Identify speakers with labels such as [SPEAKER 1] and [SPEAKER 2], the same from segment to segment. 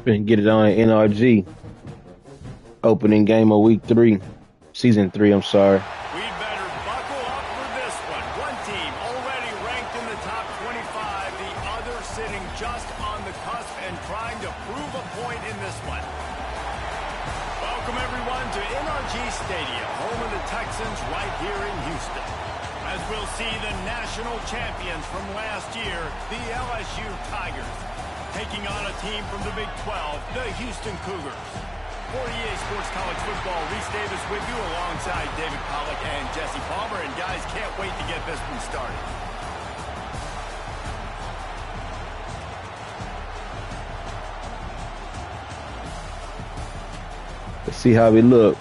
[SPEAKER 1] And get it on NRG. Opening game of week 3. Season 3, I'm sorry.
[SPEAKER 2] We better buckle up for this one. One team already ranked in the top 25. The other sitting just on the cusp and trying to prove a point in this one. Welcome, everyone, to NRG Stadium, home of the Texans right here in Houston. As we'll see the national champions from last year, the LSU Tigers, taking on a team from the Big 12, the Houston Cougars. For EA Sports College Football, Reese Davis with you alongside David Pollack and Jesse Palmer. And guys, can't wait to get this one started.
[SPEAKER 1] Let's see how we look.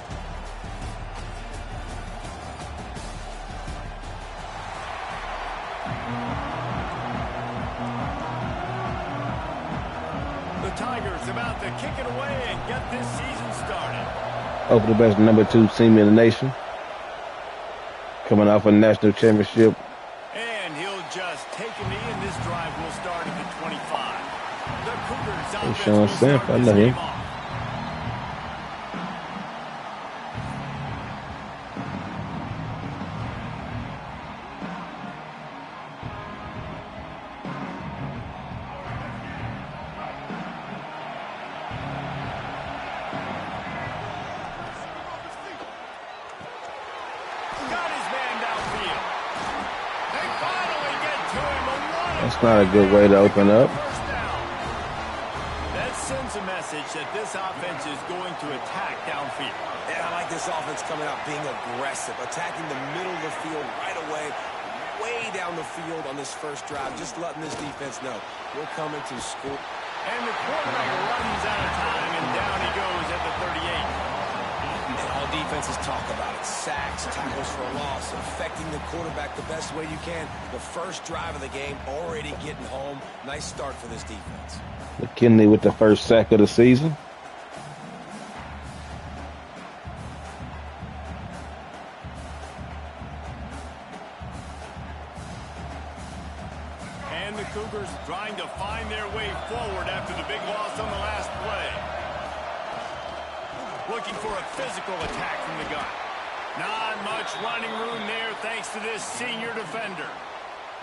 [SPEAKER 2] The Tigers about to kick it away and get this season started.
[SPEAKER 1] Over the best number 2 team in the nation. Coming off a national championship.
[SPEAKER 2] And he'll just take a knee, and this drive will start at the 25. The Cougars offense will start this game off.
[SPEAKER 1] That's not a good way to open up.
[SPEAKER 2] That sends a message that this offense is going to attack downfield.
[SPEAKER 3] And I like this offense coming out being aggressive, attacking the middle of the field right away, way down the field on this first drive, just letting this defense know we're coming to score.
[SPEAKER 2] And the quarterback runs out of time, and down he goes at the 38.
[SPEAKER 3] And all defenses talk about it. Sacks, tackles for a loss, affecting the quarterback the best way you can. The first drive of the game, already getting home. Nice start for this defense.
[SPEAKER 1] McKinley with the first sack of the season.
[SPEAKER 2] And the Cougars trying to find their way forward after the big loss on the last play. Looking for a physical attack from the gun. Not much running room there thanks to this senior defender.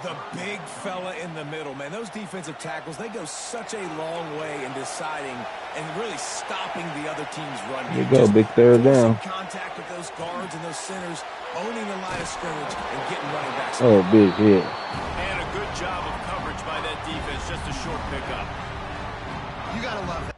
[SPEAKER 3] The big fella in the middle, man. Those defensive tackles, they go such a long way in deciding and really stopping the other team's run.
[SPEAKER 1] Here you go, big third down.
[SPEAKER 3] Contact with those guards and those centers, owning the line of scrimmage and getting running backs.
[SPEAKER 1] Oh, big hit.
[SPEAKER 2] And a good job of coverage by that defense. Just a short pickup.
[SPEAKER 4] You got to love that.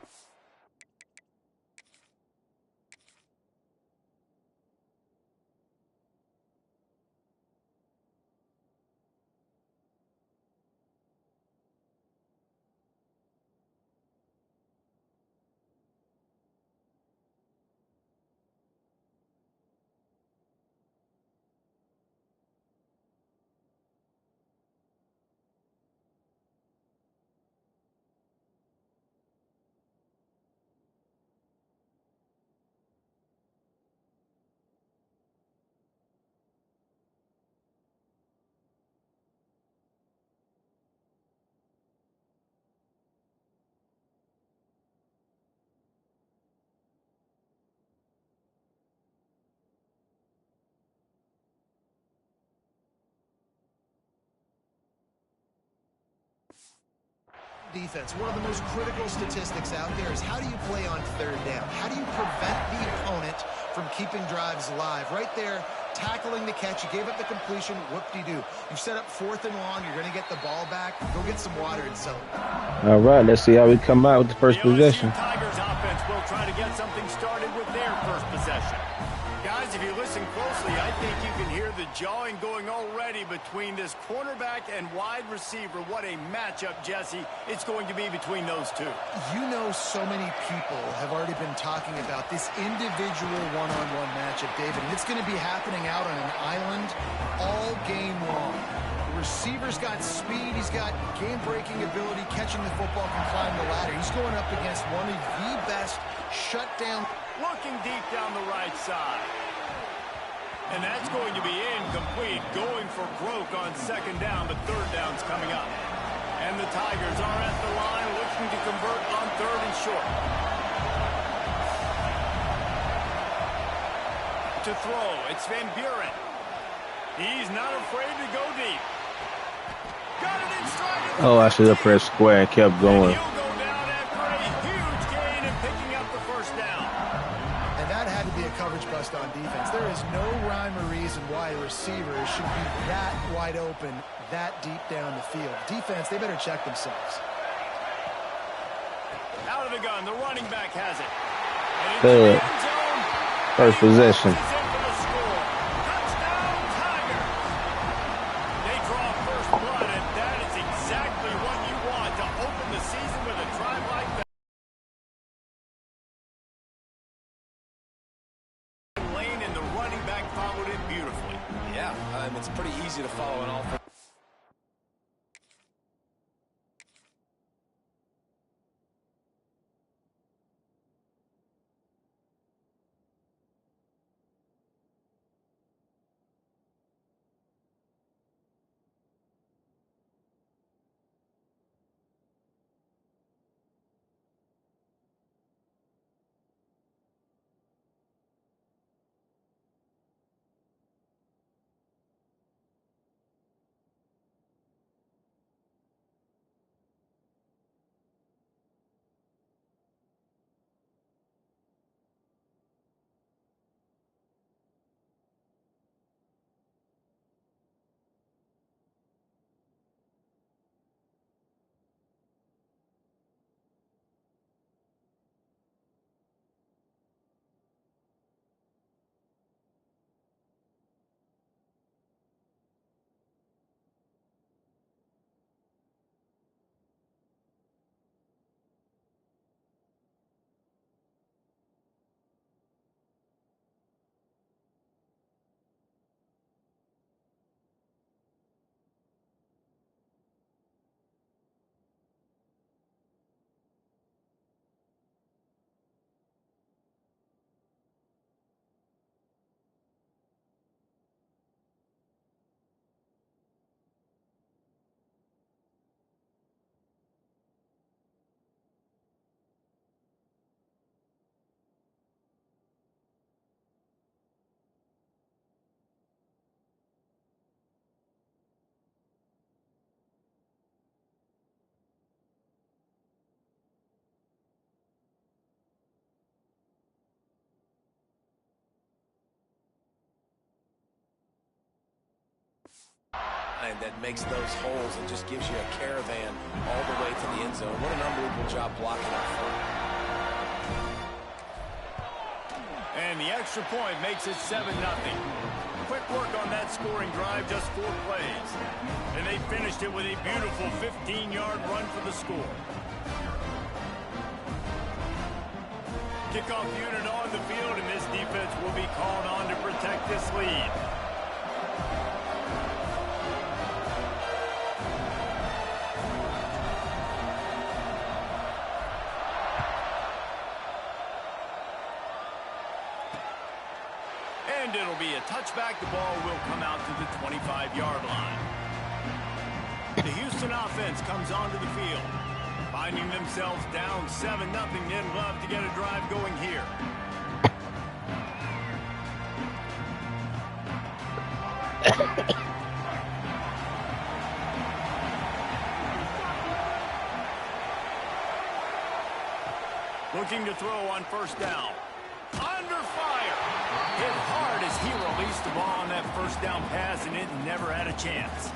[SPEAKER 4] Defense. One of the most critical statistics out there is how do you play on third down? How do you prevent the opponent from keeping drives alive? Right there, tackling the catch. You gave up the completion. Whoop-de-doo. You set up 4th and long. You're going to get the ball back. Go get some water and zone.
[SPEAKER 1] All right, let's see how we come out with the first possession.
[SPEAKER 2] The Tigers offense will try to get something started with their first possession. Guys, if you listen closely, I think you can hear the jawing going already between this cornerback and wide receiver. What a matchup, Jesse, it's going to be between those two.
[SPEAKER 4] You know, so many people have already been talking about this individual one-on-one matchup, David, and it's going to be happening out on an island all game long. The receiver's got speed. He's got game-breaking ability, catching the football, can climb the ladder. He's going up against one of the best shutdown.
[SPEAKER 2] Looking deep down the right side. And that's going to be incomplete. Going for broke on second down, but third down's coming up. And the Tigers are at the line looking to convert on 3rd and short. To throw, it's Van Buren. He's not afraid to go deep. Got it in stride.
[SPEAKER 1] Oh, I should have pressed square and kept going.
[SPEAKER 2] And he'll go down after a huge gain and picking up the first down.
[SPEAKER 4] And that had to be a coverage bust on defense. There is no rhyme or reason why a receiver should be that wide open, that deep down the field. Defense, they better check themselves.
[SPEAKER 2] Out of the gun, the running back has it. And into
[SPEAKER 1] Good.
[SPEAKER 2] the end zone.
[SPEAKER 1] First possession.
[SPEAKER 2] He's in for the score. Touchdown, Tigers. They draw first blood, and that is exactly what you want to open the season with a drive like that. Lane and the running back followed it beautifully.
[SPEAKER 3] Yeah, it's pretty easy to follow an offense. And that makes those holes and just gives you a caravan all the way to the end zone. What an unbelievable job blocking up front.
[SPEAKER 2] And the extra point makes it 7-0. Quick work on that scoring drive, just 4 plays. And they finished it with a beautiful 15-yard run for the score. Kickoff unit on the field, and this defense will be called on to protect this lead. And it'll be a touchback. The ball will come out to the 25-yard line. The Houston offense comes onto the field. Finding themselves down 7-0, they'd love to get a drive going here. Looking to throw on first down. Under fire. Hit hard as he released the ball on that first down pass, and it never had a chance.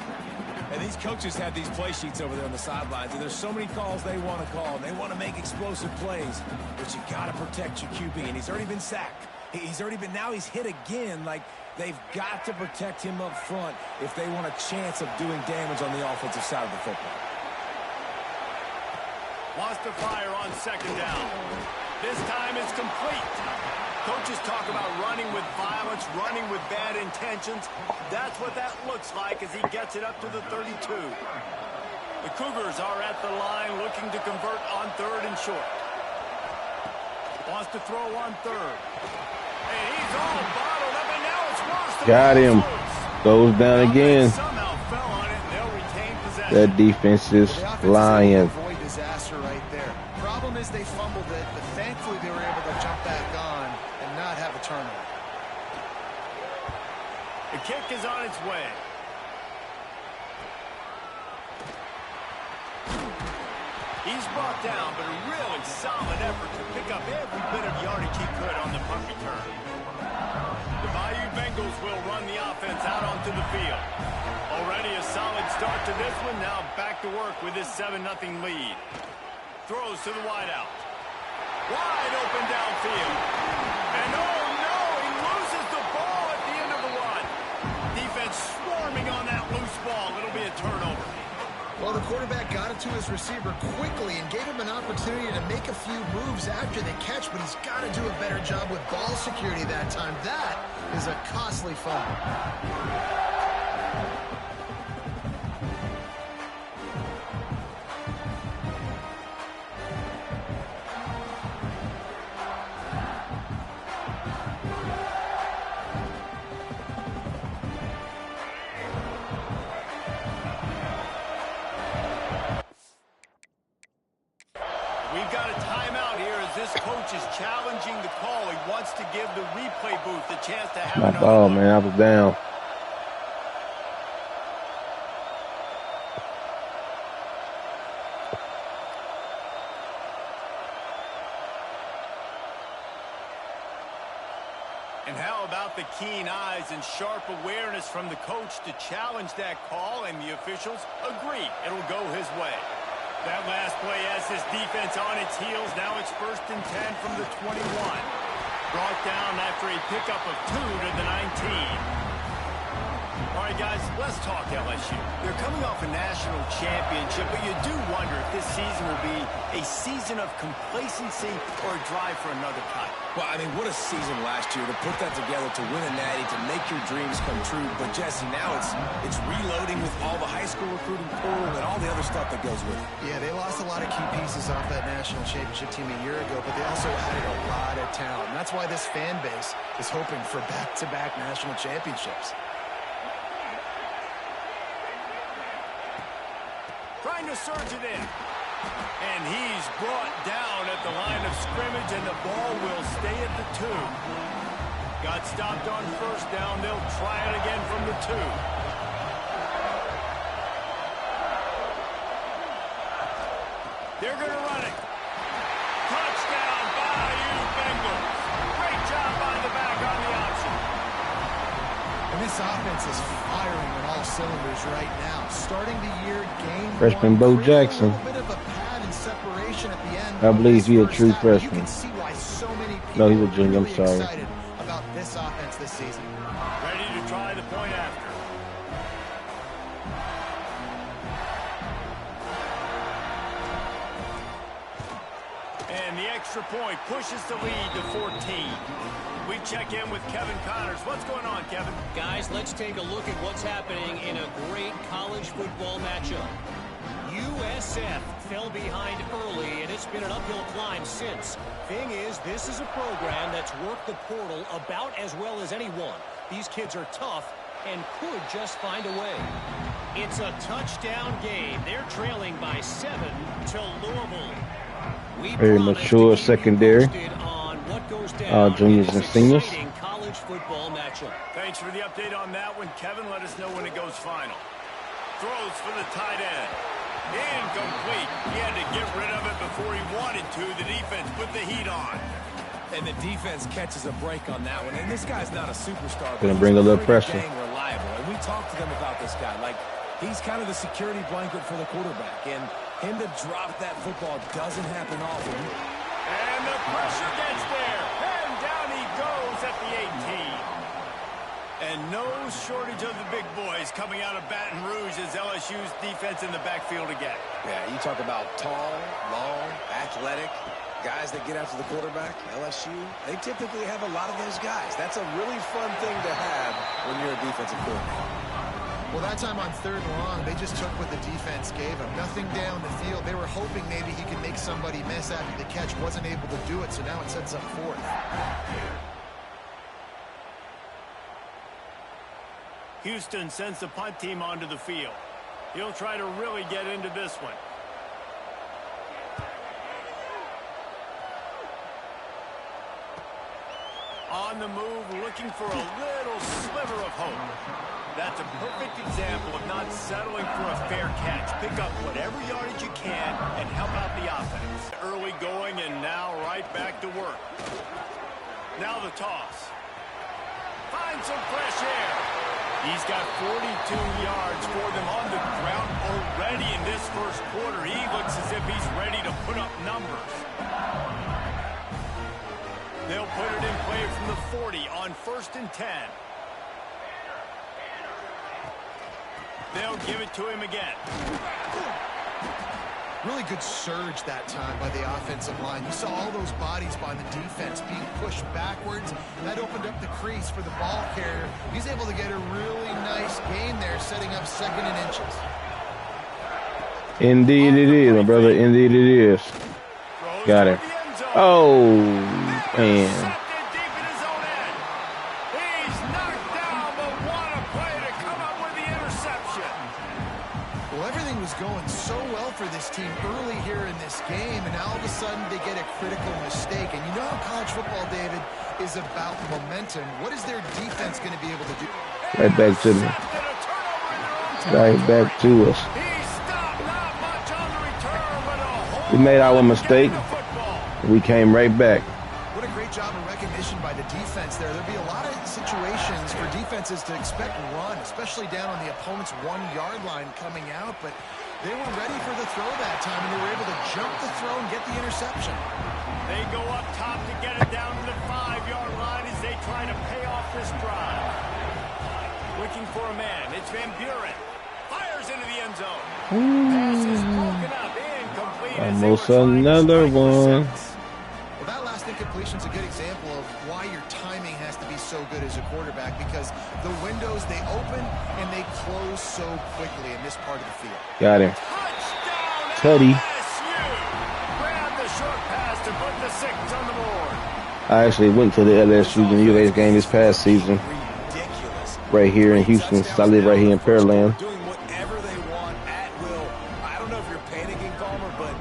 [SPEAKER 3] And these coaches have these play sheets over there on the sidelines, and there's so many calls they want to call. They want to make explosive plays, but you got to protect your QB, and he's already been sacked. Now he's hit again. Like, they've got to protect him up front if they want a chance of doing damage on the offensive side of the football.
[SPEAKER 2] Lost the fire on second down. This time it's complete. Coaches talk about running with violence, running with bad intentions. That's what that looks like as he gets it up to the 32. The Cougars are at the line looking to convert on third and short. Wants to throw on third. And he's all bottled up, and now it's worse.
[SPEAKER 1] Got him. Goes down again.
[SPEAKER 2] Somehow fell on it, and they'll retain possession.
[SPEAKER 1] That defense is lying.
[SPEAKER 4] Avoid disaster right there. Problem is they fumbled it, but thankfully they were able to jump back on and not have a turnover.
[SPEAKER 2] The kick is on its way. He's brought down, but a really solid effort to pick up every bit of yardage he could on the punt return. The Bayou Bengals will run the offense out onto the field. Already a solid start to this one. Now back to work with this 7-0 lead. Throws to the wideout. Wide open downfield. And oh no, he loses the ball at the end of the run. Defense swarming on that loose ball. It'll be a turnover.
[SPEAKER 4] Well, the quarterback got it to his receiver quickly and gave him an opportunity to make a few moves after the catch, but he's got to do a better job with ball security that time. That is a costly fumble.
[SPEAKER 2] We've got a timeout here as this coach is challenging the call. He wants to give the replay booth a chance to have another
[SPEAKER 1] Oh,
[SPEAKER 2] look.
[SPEAKER 1] man, I was down.
[SPEAKER 2] And how about the keen eyes and sharp awareness from the coach to challenge that call, and the officials agree it'll go his way. That last play has his defense on its heels. Now it's 1st and 10 from the 21. Brought down after a pickup of 2 to the 19. All right, guys, let's talk LSU. They're coming off a national championship, but you do wonder if this season will be a season of complacency or a drive for another cut.
[SPEAKER 3] Well, I mean, what a season last year to put that together, to win a natty, to make your dreams come true. But, Jesse, now it's reloading with all the high school recruiting portal and all the other stuff that goes with it.
[SPEAKER 4] Yeah, they lost a lot of key pieces off that national championship team a year ago, but they also added a lot of talent. And that's why this fan base is hoping for back-to-back national championships.
[SPEAKER 2] Trying to surge it in. And he's brought down at the line of scrimmage, and the ball will stay at the 2. Got stopped on 1st down. They'll try it again from the 2. They're going to run it. Touchdown, Bayou Bengals. Great job by the back on the option.
[SPEAKER 4] And this offense is firing on all cylinders right now. Starting the year, game
[SPEAKER 1] Freshman
[SPEAKER 4] one,
[SPEAKER 1] Bo Jackson.
[SPEAKER 4] A little bit of a pad and separation at the end.
[SPEAKER 1] I believe he's a
[SPEAKER 4] First
[SPEAKER 1] true
[SPEAKER 4] half,
[SPEAKER 1] freshman.
[SPEAKER 4] You can see why so many people
[SPEAKER 1] No, he's a junior, I'm
[SPEAKER 4] are really
[SPEAKER 1] sorry.
[SPEAKER 4] excited about this offense this season.
[SPEAKER 2] Ready to try the point after. And the extra point pushes the lead to 14. We check in with Kevin Connors. What's going on, Kevin?
[SPEAKER 5] Guys, let's take a look at what's happening in a great college football matchup. USF fell behind early, and it's been an uphill climb since. Thing is, this is a program that's worked the portal about as well as anyone. These kids are tough and could just find a way. It's a touchdown game. They're trailing by 7 to Louisville. We
[SPEAKER 1] Very
[SPEAKER 5] promise
[SPEAKER 1] mature
[SPEAKER 5] to keep you
[SPEAKER 1] secondary.
[SPEAKER 5] posted on what goes down
[SPEAKER 1] Juniors
[SPEAKER 5] in
[SPEAKER 1] and
[SPEAKER 5] this
[SPEAKER 1] seniors.
[SPEAKER 5] exciting college football matchup.
[SPEAKER 2] Thanks for the update on that one, Kevin. Let us know when it goes final. Throws for the tight end. Incomplete. He had to get rid of it before he wanted to. The defense put the heat on.
[SPEAKER 3] And the defense catches a break on that one. And this guy's not a superstar.
[SPEAKER 1] Gonna
[SPEAKER 3] but
[SPEAKER 1] bring
[SPEAKER 3] he's
[SPEAKER 1] a little
[SPEAKER 3] pretty
[SPEAKER 1] pressure.
[SPEAKER 3] dang reliable. And we talked to them about this guy. Like, he's kind of the security blanket for the quarterback. And him to drop that football doesn't happen often.
[SPEAKER 2] And the pressure gets there. And down he goes at the 18. And no shortage of the big boys coming out of Baton Rouge as LSU's defense in the backfield again.
[SPEAKER 3] Yeah, you talk about tall, long, athletic guys that get after the quarterback. LSU, they typically have a lot of those guys. That's a really fun thing to have when you're a defensive coordinator.
[SPEAKER 4] Well, that time on 3rd and long, they just took what the defense gave them. Nothing down the field. They were hoping maybe he could make somebody miss after the catch. Wasn't able to do it, so now it sets up 4th.
[SPEAKER 2] Houston sends the punt team onto the field. He'll try to really get into this one. On the move, looking for a little sliver of hope. That's a perfect example of not settling for a fair catch. Pick up whatever yardage you can and help out the offense. Early going and now right back to work. Now the toss. Find some fresh air. He's got 42 yards for them on the ground already in this first quarter. He looks as if he's ready to put up numbers. They'll put it in play from the 40 on 1st and 10. They'll give it to him again.
[SPEAKER 4] Really good surge that time by the offensive line. You saw all those bodies by the defense being pushed backwards. That opened up the crease for the ball carrier. He's able to get a really nice gain there, setting up 2nd and inches.
[SPEAKER 1] Indeed it is, my brother. Indeed it is. Got it. Oh, man.
[SPEAKER 4] Going so well for this team early here in this game, and now all of a sudden they get a critical mistake. And you know how college football, David, is about momentum. What is their defense going to be able to do?
[SPEAKER 1] Right back to me. Right back to us. We made our mistake. We came right back.
[SPEAKER 4] What a great job of recognition by the defense there. There'll be a lot of situations for defenses to expect run, especially down on the opponent's 1-yard line coming out, but they were ready for the throw that time, and they were able to jump the throw and get the interception.
[SPEAKER 2] They go up top to get it down to the 5-yard line as they try to pay off this drive. Looking for a man. It's Van Buren. Fires into the end zone. Pass is broken up. Incomplete.
[SPEAKER 1] Almost another one.
[SPEAKER 4] Well, that last incompletion is a good example of why your timing has to be so good as a quarterback, because the windows, they open and they close so quickly in this part of the field.
[SPEAKER 1] Got him.
[SPEAKER 2] Tutty. Grab the short pass to put the 6 on the board.
[SPEAKER 1] I actually went to the LSU and UH game this past season. Right here in Houston. I live right here in Pearland.
[SPEAKER 3] Doing whatever they want at will. I don't know if you're panicking, Palmer, but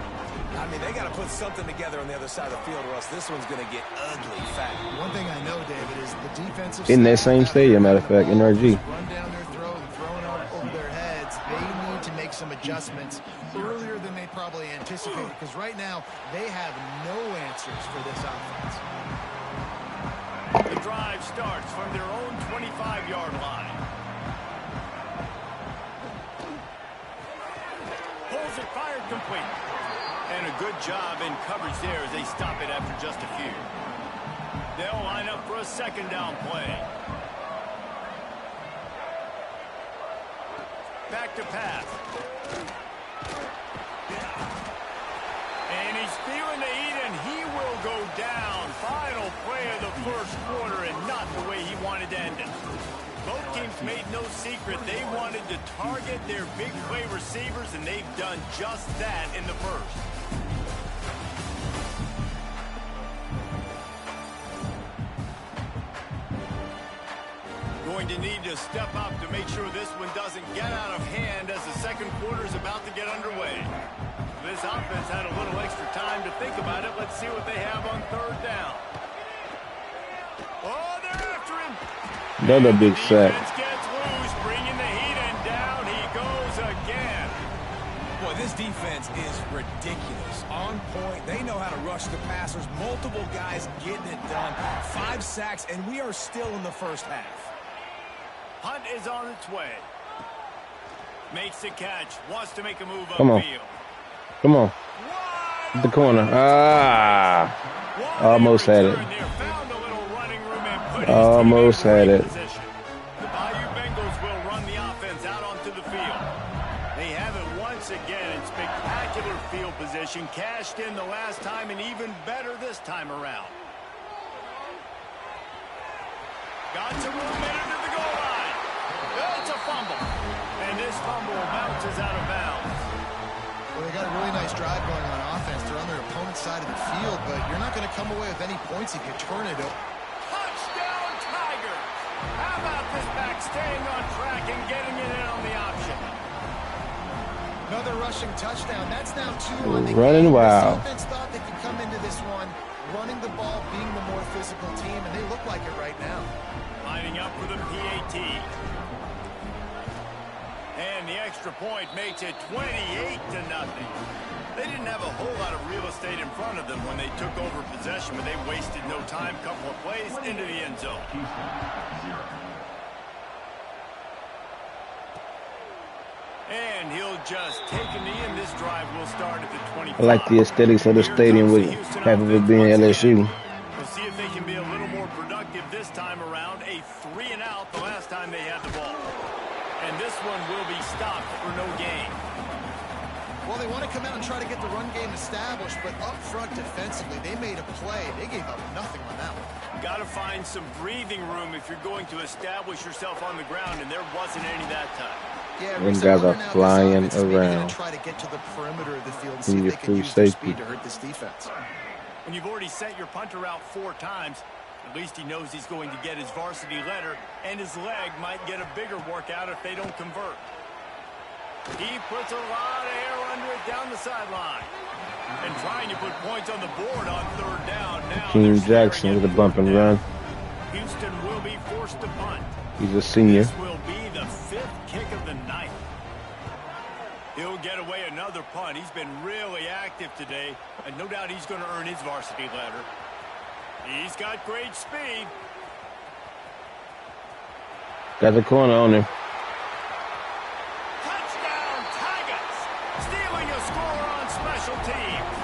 [SPEAKER 3] I mean, they got to put something together on the other side of the field, or else this one's going to get ugly fat.
[SPEAKER 4] One thing I know, David, is the defensive
[SPEAKER 1] in that same stadium, matter of fact, NRG.
[SPEAKER 4] Run down their throat and throwing up over their heads. They need to make some adjustments earlier than they probably anticipated, because right now they have no answers for this offense.
[SPEAKER 2] The drive starts from their own 25-yard line. Pulls it, fired, complete. And a good job in coverage there as they stop it after just a few. They'll line up for a 2nd down play. Back to pass. And he's feeling the heat, and he will go down. Final play of the first quarter, and not the way he wanted to end it. Both teams made no secret they wanted to target their big play receivers, and they've done just that in the first. Going to need to step up to make sure this one doesn't get out of hand as the second quarter is about to get underway. This offense had a little extra time to think about it. Let's see what they have on 3rd down. Oh, they're after him.
[SPEAKER 1] Another big sack.
[SPEAKER 2] Defense gets loose, bringing the heat, and down he goes again.
[SPEAKER 3] Boy, this defense is ridiculous. On point. They know how to rush the passers. Multiple guys getting it done. 5 sacks, and we are still in the first half.
[SPEAKER 2] Hunt is on its way. Makes the catch. Wants to make a move
[SPEAKER 1] Come on.
[SPEAKER 2] upfield.
[SPEAKER 1] Come on. Hit the corner. Ah. Almost had it. Almost had it.
[SPEAKER 2] The Bayou Bengals will run the offense out onto the field. They have it once again in spectacular field position. Cashed in the last time and even better this time around. Got some movement into the goal line. It's a fumble. And this fumble bounces out of bounds.
[SPEAKER 4] Well, they got a really nice drive going on offense. They're on their opponent's side of the field, but you're not going to come away with any points if you turn it over.
[SPEAKER 2] Touchdown, Tigers! How about this back staying on track and getting it in on the option?
[SPEAKER 4] Another rushing touchdown. That's now 2 on the
[SPEAKER 1] Running
[SPEAKER 4] game.
[SPEAKER 1] wild.
[SPEAKER 4] The defense thought they could come into this one running the ball, being the more physical team, and they look like a
[SPEAKER 2] extra point makes it 28-0. They didn't have a whole lot of real estate in front of them when they took over possession, but they wasted no time. Couple of plays into the end zone. And he'll just take a knee, and this drive will start at the 25.
[SPEAKER 1] I like the aesthetics of the stadium with half of it being LSU.
[SPEAKER 2] We'll see if they can be a little more productive this time around. A 3-and-out the last time they had the ball. And this one will be stopped for no gain.
[SPEAKER 4] Well, they want to come out and try to get the run game established, but up front defensively, they made a play. They gave up nothing on that one.
[SPEAKER 2] Got to find some breathing room if you're going to establish yourself on the ground, and there wasn't any that time.
[SPEAKER 4] Yeah,
[SPEAKER 1] them guys are flying around.
[SPEAKER 4] Try to get to the perimeter of the field and
[SPEAKER 1] See
[SPEAKER 4] see if
[SPEAKER 1] your
[SPEAKER 4] they can
[SPEAKER 1] free
[SPEAKER 4] use their
[SPEAKER 1] safety.
[SPEAKER 4] speed to hurt this defense.
[SPEAKER 2] When you've already sent your punter out 4 times, at least he knows he's going to get his varsity letter, and his leg might get a bigger workout if they don't convert. He puts a lot of air under it down the sideline. And trying to put points on the board on 3rd down. Now
[SPEAKER 1] King Jackson with a bump and run.
[SPEAKER 2] Houston will be forced to punt.
[SPEAKER 1] He's a senior.
[SPEAKER 2] This will be the 5th kick of the night. He'll get away another punt. He's been really active today, and no doubt he's going to earn his varsity letter. He's got great speed.
[SPEAKER 1] Got the corner on him.
[SPEAKER 2] Touchdown, Tigers! Stealing a score on special teams.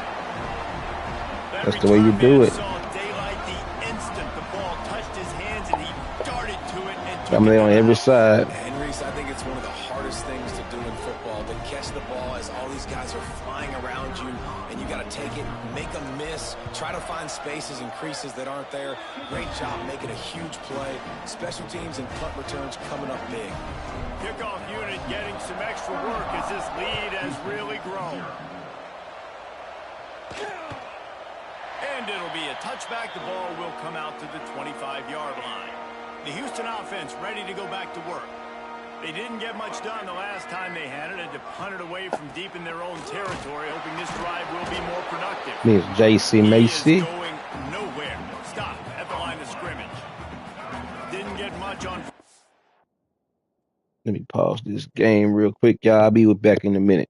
[SPEAKER 1] That's the way you do it.
[SPEAKER 2] Saw daylight the instant the ball touched his hands, and he darted to it and
[SPEAKER 1] I'm there on every side.
[SPEAKER 3] And Reese, I think it's one of the hardest things to do in football, to catch the ball as all these guys are flying around you, and you got to take it, make a miss, try to find spaces and creases that aren't there. Great job making a huge play. Special teams and punt returns coming up big.
[SPEAKER 2] Kickoff unit getting some extra work as this lead has really grown. And it'll be a touchback. The ball will come out to the 25-yard line. The Houston offense ready to go back to work. They didn't get much done the last time they had it, and to punt it away from deep in their own territory, hoping this drive will be more productive.
[SPEAKER 1] Me is J.C. Macy.
[SPEAKER 2] He is going nowhere. Stop at the line of scrimmage. Didn't get much on.
[SPEAKER 1] Let me pause this game real quick, y'all. I'll be back in a minute.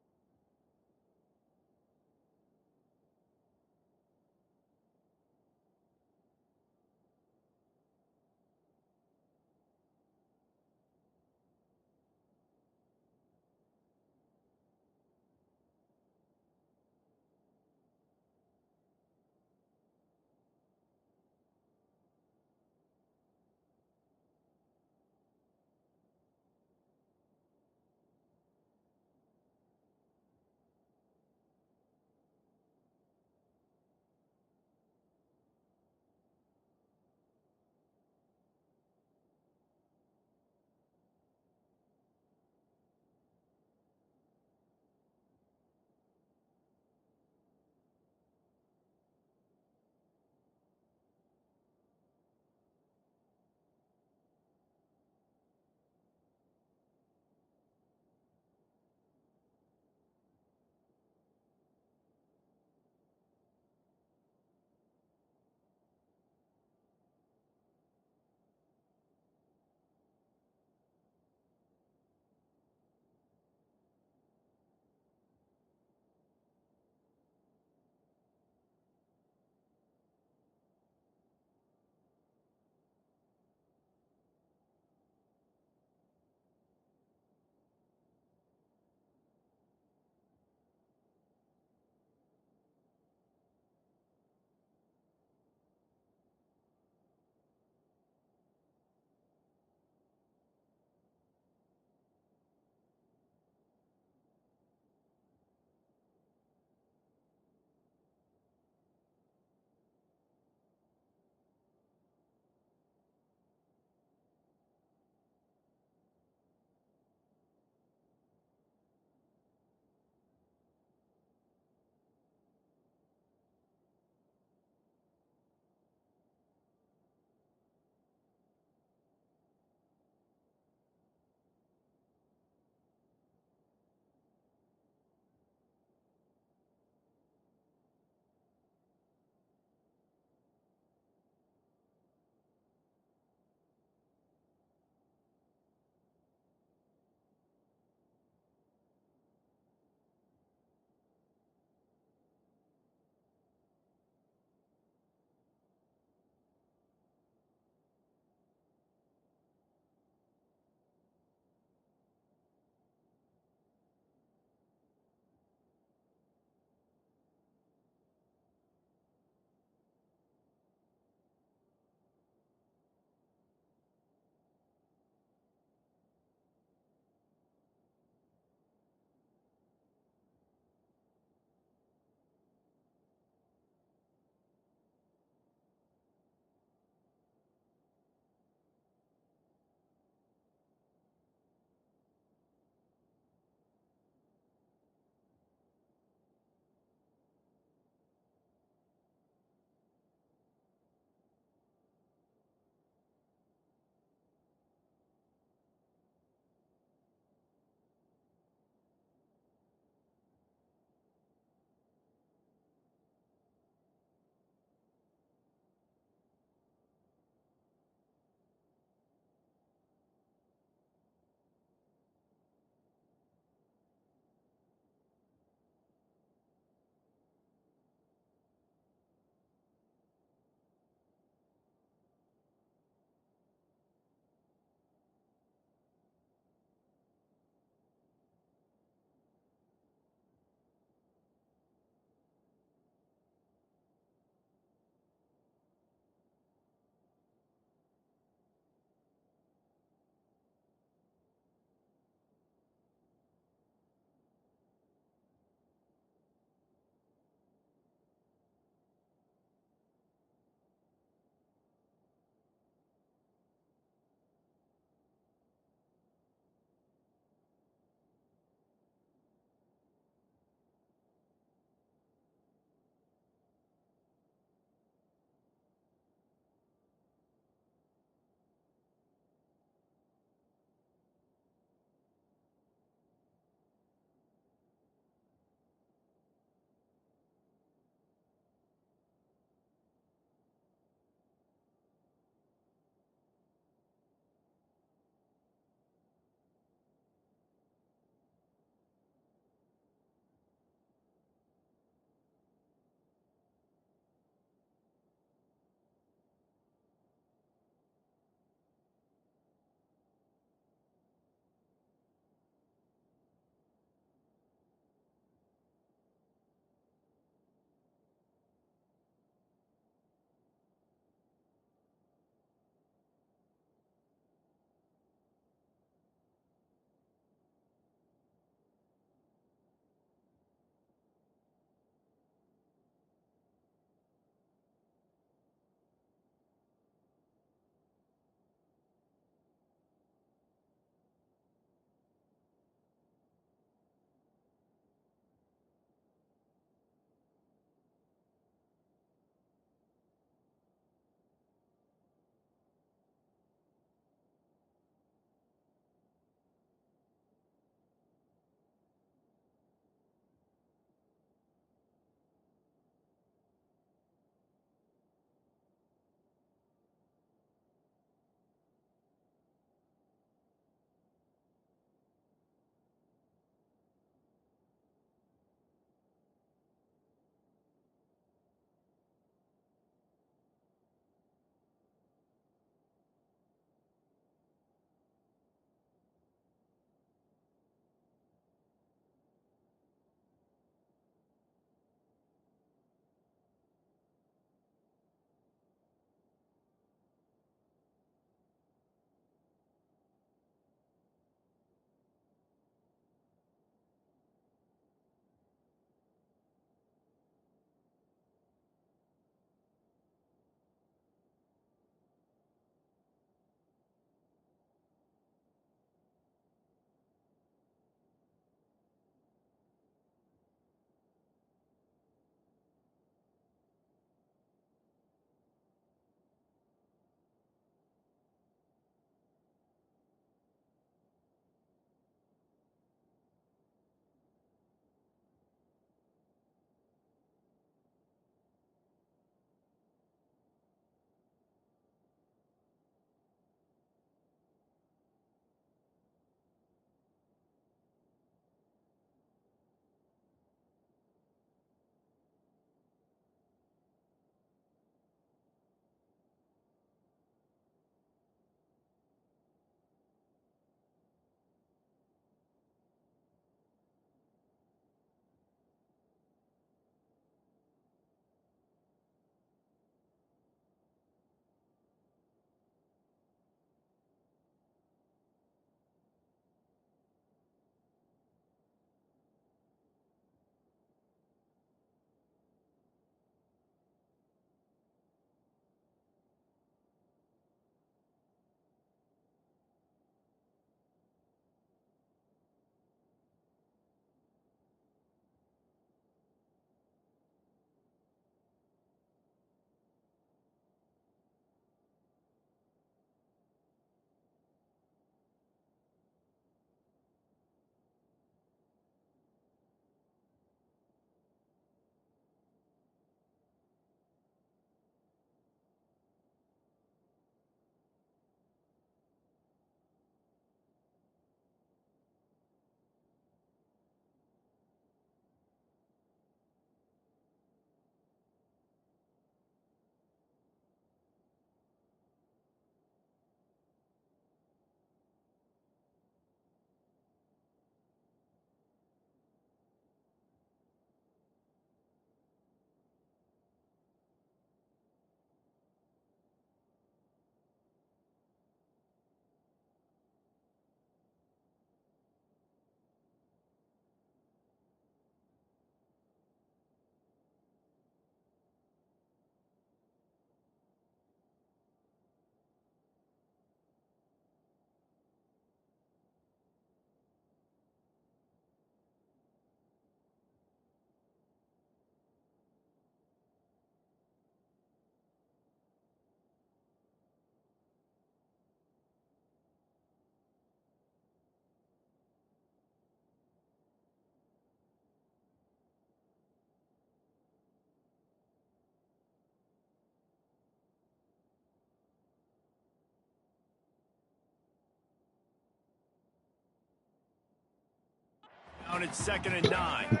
[SPEAKER 2] down. It's 2nd and 9.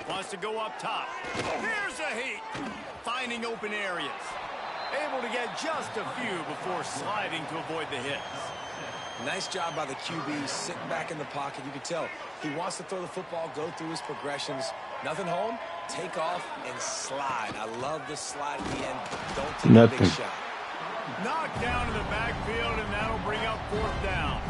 [SPEAKER 2] Wants to go up top. Here's a heat. Finding open areas. Able to get just a few before sliding to avoid the hits.
[SPEAKER 3] Nice job by the QB, sitting back in the pocket. You can tell he wants to throw the football, go through his progressions. Nothing home, take off, and slide. I love this slide at the end. Don't take a big shot.
[SPEAKER 2] Knocked down in the backfield, and that'll bring up 4th down.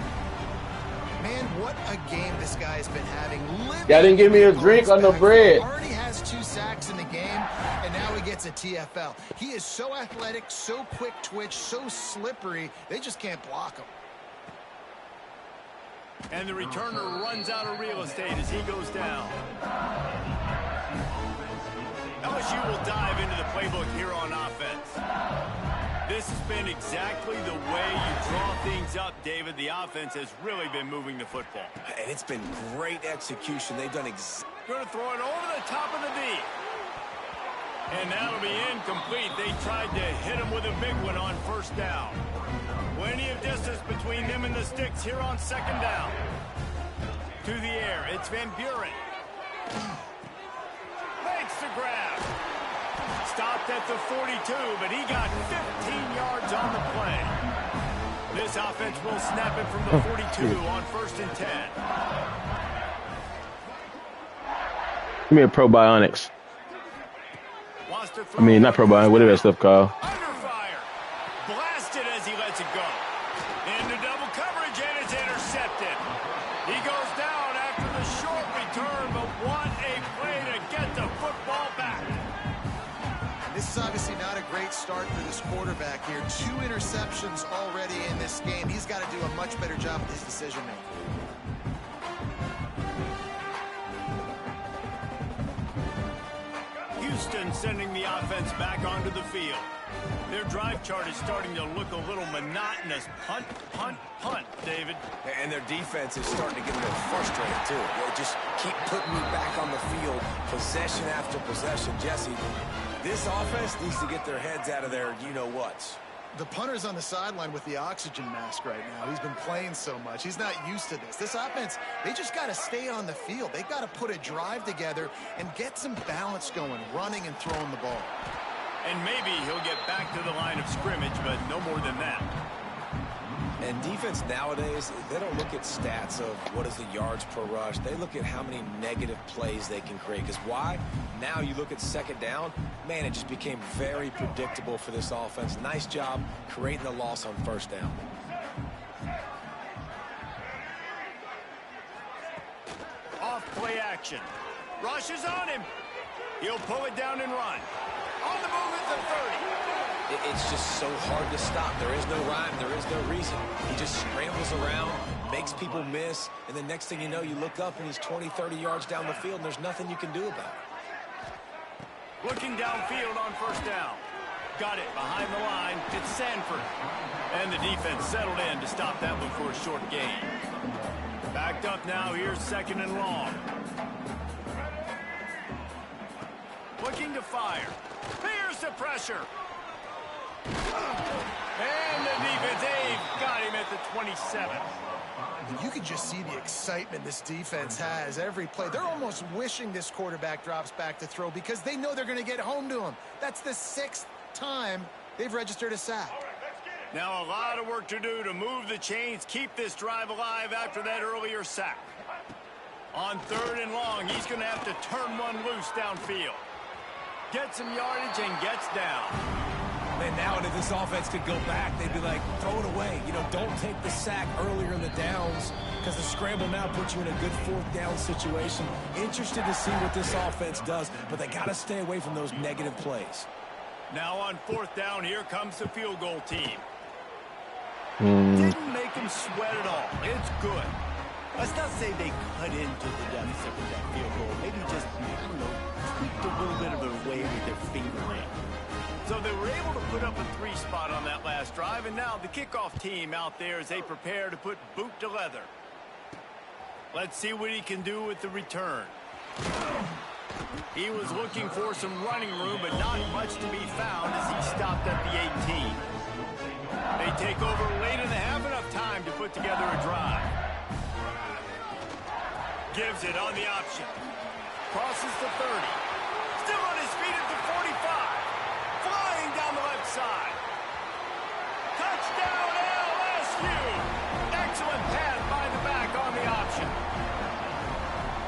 [SPEAKER 4] Man, what a game this guy's been having.
[SPEAKER 1] Y'all didn't give me a drink on the bread.
[SPEAKER 4] Already has 2 sacks in the game, and now he gets a TFL. He is so athletic, so quick twitch, so slippery, they just can't block him.
[SPEAKER 2] And the returner runs out of real estate as he goes down. LSU will dive into the playbook here on offense. This has been exactly the way you draw things up, David. The offense has really been moving the football.
[SPEAKER 3] And it's been great execution. They've done
[SPEAKER 2] Going to throw it over the top of the D. And that'll be incomplete. They tried to hit him with a big one on 1st down. Plenty of distance between them and the sticks here on 2nd down. To the air, it's Van Buren. Makes the grab. Stopped at the 42, but he got 15 yards on the play. This offense will snap it from the 42 on 1st and 10.
[SPEAKER 1] Give me a probiotics. I mean, not probiotics, whatever that stuff called.
[SPEAKER 2] Under fire. Blasted as he lets it go. Into double coverage, and it's intercepted. He goes down after the short return, but what a play to get the football back.
[SPEAKER 4] This is obviously not a great start for this quarterback here. 2 interceptions already in this game. He's got to do a much better job with his decision-making.
[SPEAKER 2] Houston sending the offense back onto the field. Their drive chart is starting to look a little monotonous. Punt, punt, punt, David.
[SPEAKER 3] And their defense is starting to get a little frustrated, too. They just keep putting me back on the field, possession after possession. Jesse, this offense needs to get their heads out of their you-know-whats.
[SPEAKER 4] The punter's on the sideline with the oxygen mask right now. He's been playing so much. He's not used to this. This offense, they just got to stay on the field. They've got to put a drive together and get some balance going, running and throwing the ball.
[SPEAKER 2] And maybe he'll get back to the line of scrimmage, but no more than that.
[SPEAKER 3] And defense nowadays, they don't look at stats of what is the yards per rush. They look at how many negative plays they can create. Because why? Now you look at 2nd down, man, it just became very predictable for this offense. Nice job creating the loss on 1st down.
[SPEAKER 2] Off play action. Rush is on him. He'll pull it down and run. On the move at the 30.
[SPEAKER 3] It's just so hard to stop. There is no rhyme. There is no reason. He just scrambles around, makes people miss, and the next thing you know, you look up and he's 20, 30 yards down the field, and there's nothing you can do about it.
[SPEAKER 2] Looking downfield on 1st down. Got it behind the line. It's Sanford. And the defense settled in to stop that one for a short gain. Backed up now. Here's 2nd and long. Looking to fire. Here's the pressure. And the defense, they've got him at the 27.
[SPEAKER 4] You can just see the excitement this defense has every play. They're almost wishing this quarterback drops back to throw because they know they're going to get home to him. That's the 6th time they've registered a sack.
[SPEAKER 2] Now a lot of work to do to move the chains, keep this drive alive after that earlier sack. On 3rd and long, he's going to have to turn one loose downfield. Gets some yardage and gets down.
[SPEAKER 3] Man, now if this offense could go back, they'd be like, throw it away. You know, don't take the sack earlier in the downs because the scramble now puts you in a good 4th down situation. Interested to see what this offense does, but they got to stay away from those negative plays.
[SPEAKER 2] Now on 4th down, here comes the field goal team. Didn't make them sweat at all. It's good. Let's not say they cut into the deficit with that field goal. Maybe just, I don't know, tweaked a little bit of a way with their fingernail. So they were able to put up a 3 spot on that last drive, and now the kickoff team out there as they prepare to put boot to leather. Let's see what he can do with the return. He was looking for some running room, but not much to be found as he stopped at the 18. They take over late in the half, enough time to put together a drive. Gives it on the option. Crosses the 30. Still on his feet at the 45. Flying down the left side. Touchdown LSU. Excellent pass by the back on the option.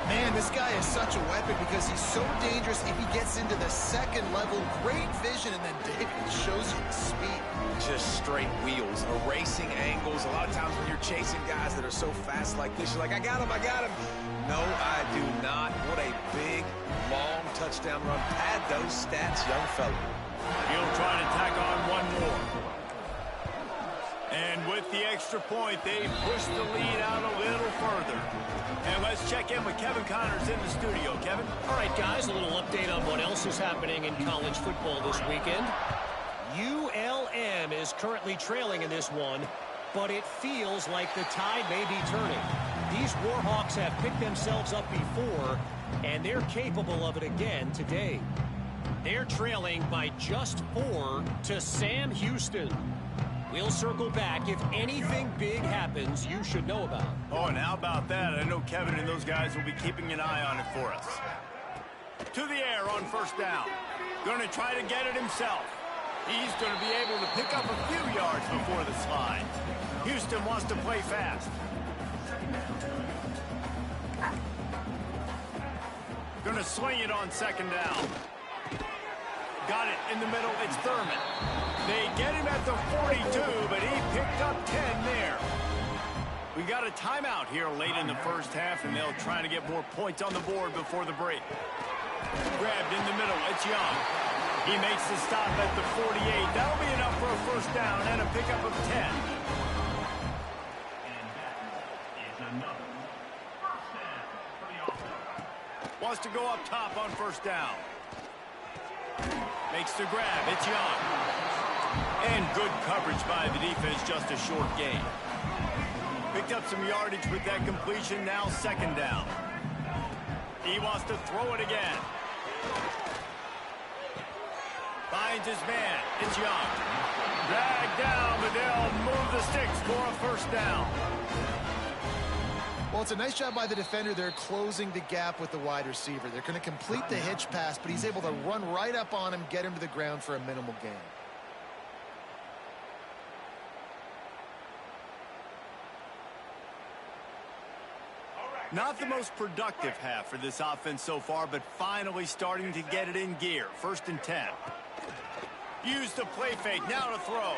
[SPEAKER 4] Man, this guy is such a weapon because he's so dangerous if he gets into the second level. Great vision, and then David shows you the speed.
[SPEAKER 3] Just straight wheels, erasing angles. A lot of times when you're chasing guys that are so fast like this, you're like, I got him, I got him. No, I do not. What a big, long touchdown run. Pad those stats, young fella.
[SPEAKER 2] He'll try to tack on one more. And with the extra point, they push the lead out a little further. And let's check in with Kevin Connors in the studio. Kevin?
[SPEAKER 5] All right, guys, a little update on what else is happening in college football this weekend. ULM is currently trailing in this one, but it feels like the tide may be turning. These Warhawks have picked themselves up before, and they're capable of it again today. They're trailing by just 4 to Sam Houston. We'll circle back. If anything big happens, you should know about.
[SPEAKER 2] Oh, and how about that? I know Kevin and those guys will be keeping an eye on it for us. To the air on first down. Going to try to get it himself. He's going to be able to pick up a few yards before the slide. Houston wants to play fast. Going to swing it on second down. Got it in the middle. It's Thurman. They get him at the 42, but he picked up 10 there. We got a timeout here late in the first half, and they'll try to get more points on the board before the break. Grabbed in the middle. It's Young. He makes the stop at the 48. That'll be enough for a first down and a pickup of 10. Wants to go up top on first down. Makes the grab. It's Young. And good coverage by the defense, just a short gain. Picked up some yardage with that completion, now second down. He wants to throw it again. Finds his man. It's Young. Dragged down, but they'll move the sticks for a first down.
[SPEAKER 4] Well, it's a nice job by the defender. They're closing the gap with the wide receiver. They're going to complete the hitch pass, but he's able to run right up on him, get him to the ground for a minimal gain.
[SPEAKER 2] Not the most productive half for this offense so far, but finally starting to get it in gear. First and 10. Use the play fake. Now to throw.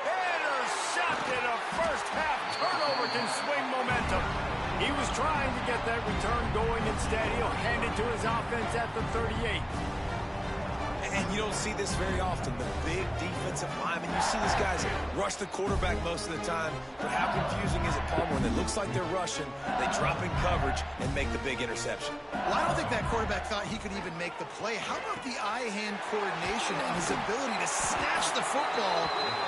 [SPEAKER 2] Intercepted. A first half turnover can swing momentum. He was trying to get that return going. Instead, he'll hand it to his offense at the 38.
[SPEAKER 3] And you don't see this very often. The big defensive lineman. You see these guys rush the quarterback most of the time. But how confusing is it, Palmer, when it looks like they're rushing, they drop in coverage and make the big interception?
[SPEAKER 4] Well, I don't think that quarterback thought he could even make the play. How about the eye-hand coordination and his ability to snatch the football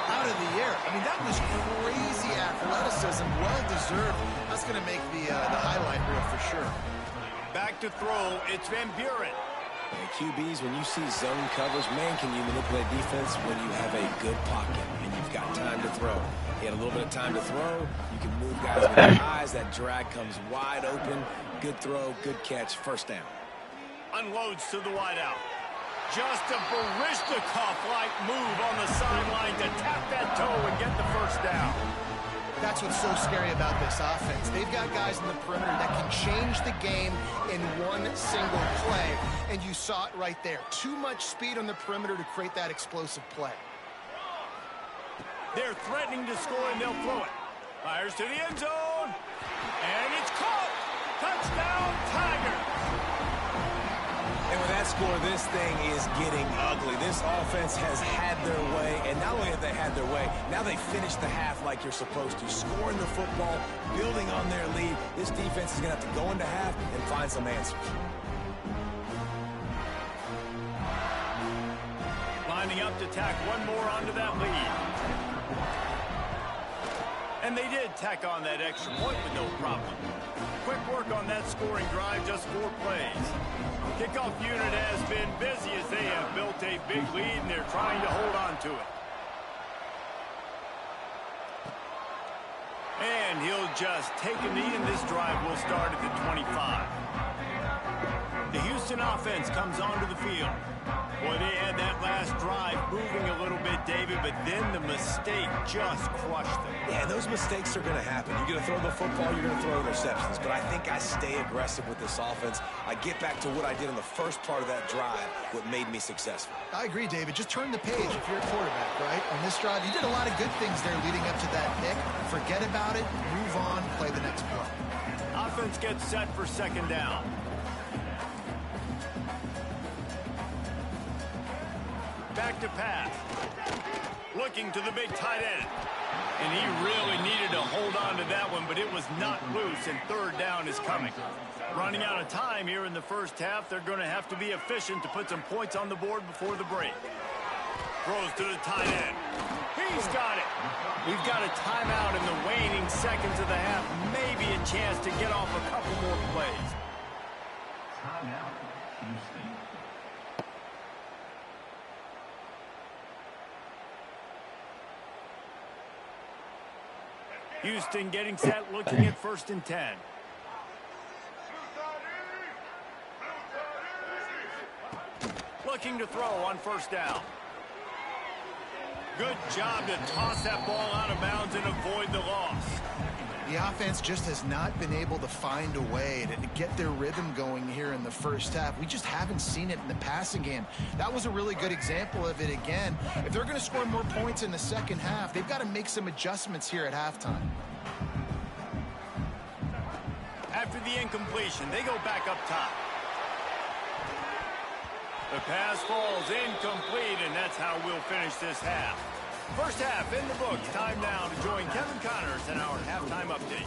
[SPEAKER 4] out of the air? I mean, that was crazy athleticism. Well-deserved. That's going to make the highlight reel for sure.
[SPEAKER 2] Back to throw. It's Van Buren.
[SPEAKER 3] And QBs, when you see zone coverage, man, can you manipulate defense when you have a good pocket and you've got time to throw. He had a little bit of time to throw. You can move guys with your eyes. That drag comes wide open. Good throw, good catch, first down.
[SPEAKER 2] Unloads to the wideout. Just a Barishnikov-like move on the sideline to tap that toe and get the first down.
[SPEAKER 4] That's what's so scary about this offense. They've got guys in the perimeter that can change the game in one single play, and you saw it right there. Too much speed on the perimeter to create that explosive play.
[SPEAKER 2] They're threatening to score, and they'll throw it. Fires to the end zone, and it's caught. Touchdown, Tigers.
[SPEAKER 3] And with that score, this thing is getting ugly. This offense has had their way, and not only have they had their way, now they finished the half like you're supposed to, scoring the football, building on their lead. This defense is going to have to go into half and find some answers.
[SPEAKER 2] Lining up to tack one more onto that lead. And they did tack on that extra point with no problem. Quick work on that scoring drive, just 4 plays. Kickoff unit has been busy as they have built a big lead, and they're trying to hold on to it. And he'll just take a knee, and this drive will start at the 25. The Houston offense comes onto the field. Boy, they had that last drive moving a little bit, David, but then the mistake just crushed them.
[SPEAKER 3] Yeah, those mistakes are going to happen. You're going to throw the football, you're going to throw interceptions. But I think I stay aggressive with this offense. I get back to what I did in the first part of that drive, what made me successful.
[SPEAKER 4] I agree, David. Just turn the page if you're a quarterback, right? On this drive, you did a lot of good things there leading up to that pick. Forget about it, move on, play the next play.
[SPEAKER 2] Offense gets set for second down. Back to pass. Looking to the big tight end. And he really needed to hold on to that one, but it was not loose, and third down is coming. Running out of time here in the first half. They're going to have to be efficient to put some points on the board before the break. Throws to the tight end. He's got it. We've got a timeout in the waning seconds of the half. Maybe a chance to get off a couple more plays.
[SPEAKER 6] Timeout, Houston.
[SPEAKER 2] Houston getting set, looking at 1st and 10. Looking to throw on 1st down. Good job to toss that ball out of bounds and avoid the loss.
[SPEAKER 4] The offense just has not been able to find a way to get their rhythm going here in the first half. We just haven't seen it in the passing game. That was a really good example of it again. If they're going to score more points in the second half, they've got to make some adjustments here at halftime.
[SPEAKER 2] After the incompletion, they go back up top. The pass falls incomplete, and that's how we'll finish this half. First half in the books. Time now to join Kevin Connors in our halftime update.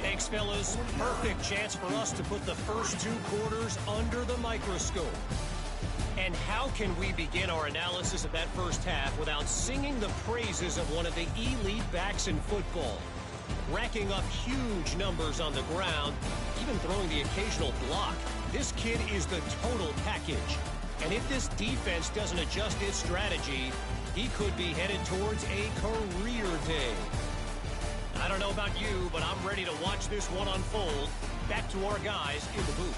[SPEAKER 5] Thanks, fellas. Perfect chance for us to put the first 2 quarters under the microscope. And how can we begin our analysis of that first half without singing the praises of one of the elite backs in football? Racking up huge numbers on the ground, even throwing the occasional block. This kid is the total package. And if this defense doesn't adjust its strategy, he could be headed towards a career day. I don't know about you, but I'm ready to watch this one unfold. Back to our guys in the booth.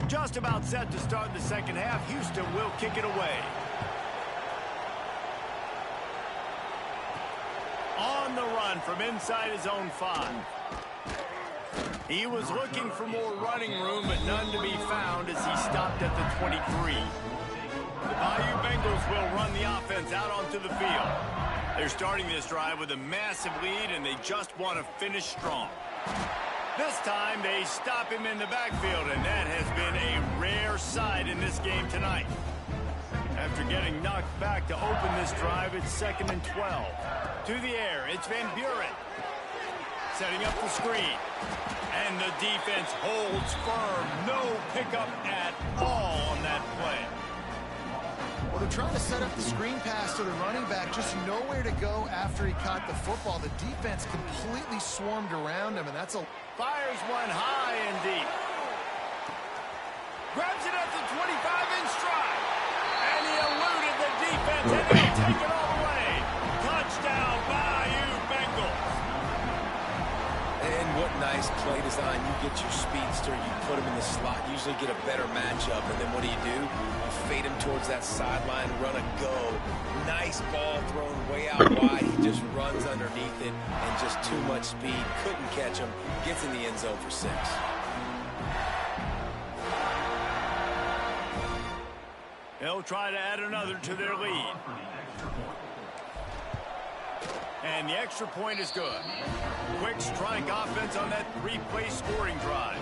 [SPEAKER 2] Just about set to start the second half. Houston will kick it away. On the run from inside his own 5. He was looking for more running room, but none to be found as he stopped at the 23. The Bayou Bengals will run the offense out onto the field. They're starting this drive with a massive lead, and they just want to finish strong. This time, they stop him in the backfield, and that has been a rare sight in this game tonight. After getting knocked back to open this drive, it's 2nd and 12. To the air, it's Van Buren. Setting up the screen. And the defense holds firm. No pickup at all on that play.
[SPEAKER 4] Well, they're trying to set up the screen pass to the running back, just nowhere to go after he caught the football. The defense completely swarmed around him, and that's a...
[SPEAKER 2] Fires one high and deep. Grabs it at the 25 in stride. And he eluded the defense, and they'll take it all the way. Touchdown, Bayou Bengals.
[SPEAKER 3] And what nice play design. You get your speedster, you put him in the slot, usually get a better matchup, and then what do? You fade him towards that sideline, run a go. Nice ball thrown way out wide. He just runs underneath it, and just too much speed. Couldn't catch him. Gets in the end zone for 6.
[SPEAKER 2] They'll try to add another to their lead. And the extra point is good. Quick strike offense on that 3-play scoring drive.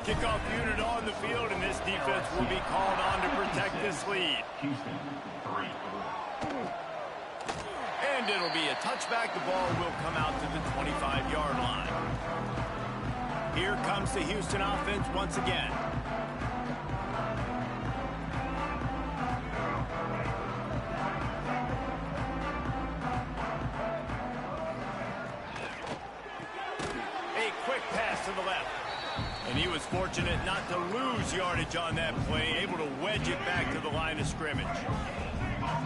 [SPEAKER 2] Kickoff unit on the field, and this defense will be called on to protect this lead. And it'll be a touchback. The ball will come out to the 25-yard line. Here comes the Houston offense once again. A quick pass to the left. And he was fortunate not to lose yardage on that play, able to wedge it back to the line of scrimmage.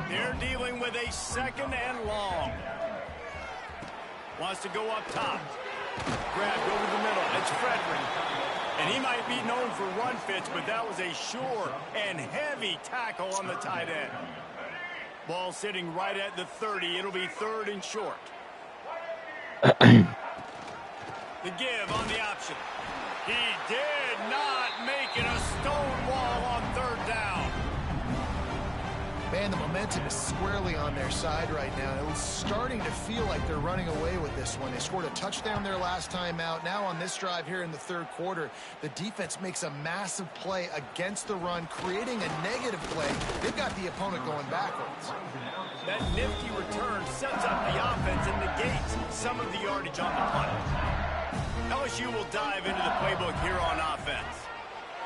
[SPEAKER 2] They're dealing with a 2nd and long. Wants to go up top. Grabbed over the middle. It's Frederick. And he might be known for run fits, but that was a sure and heavy tackle on the tight end. Ball sitting right at the 30. It'll be 3rd and short. The give on the option. He did not make it a stone wall on 3rd down.
[SPEAKER 4] Man, the momentum is squarely on their side right now. It was starting to feel like they're running away with this one. They scored a touchdown their last time out. Now on this drive here in the 3rd quarter, the defense makes a massive play against the run, creating a negative play. They've got the opponent going backwards.
[SPEAKER 2] That nifty return sets up the offense and negates some of the yardage on the punt. LSU will dive into the playbook here on offense.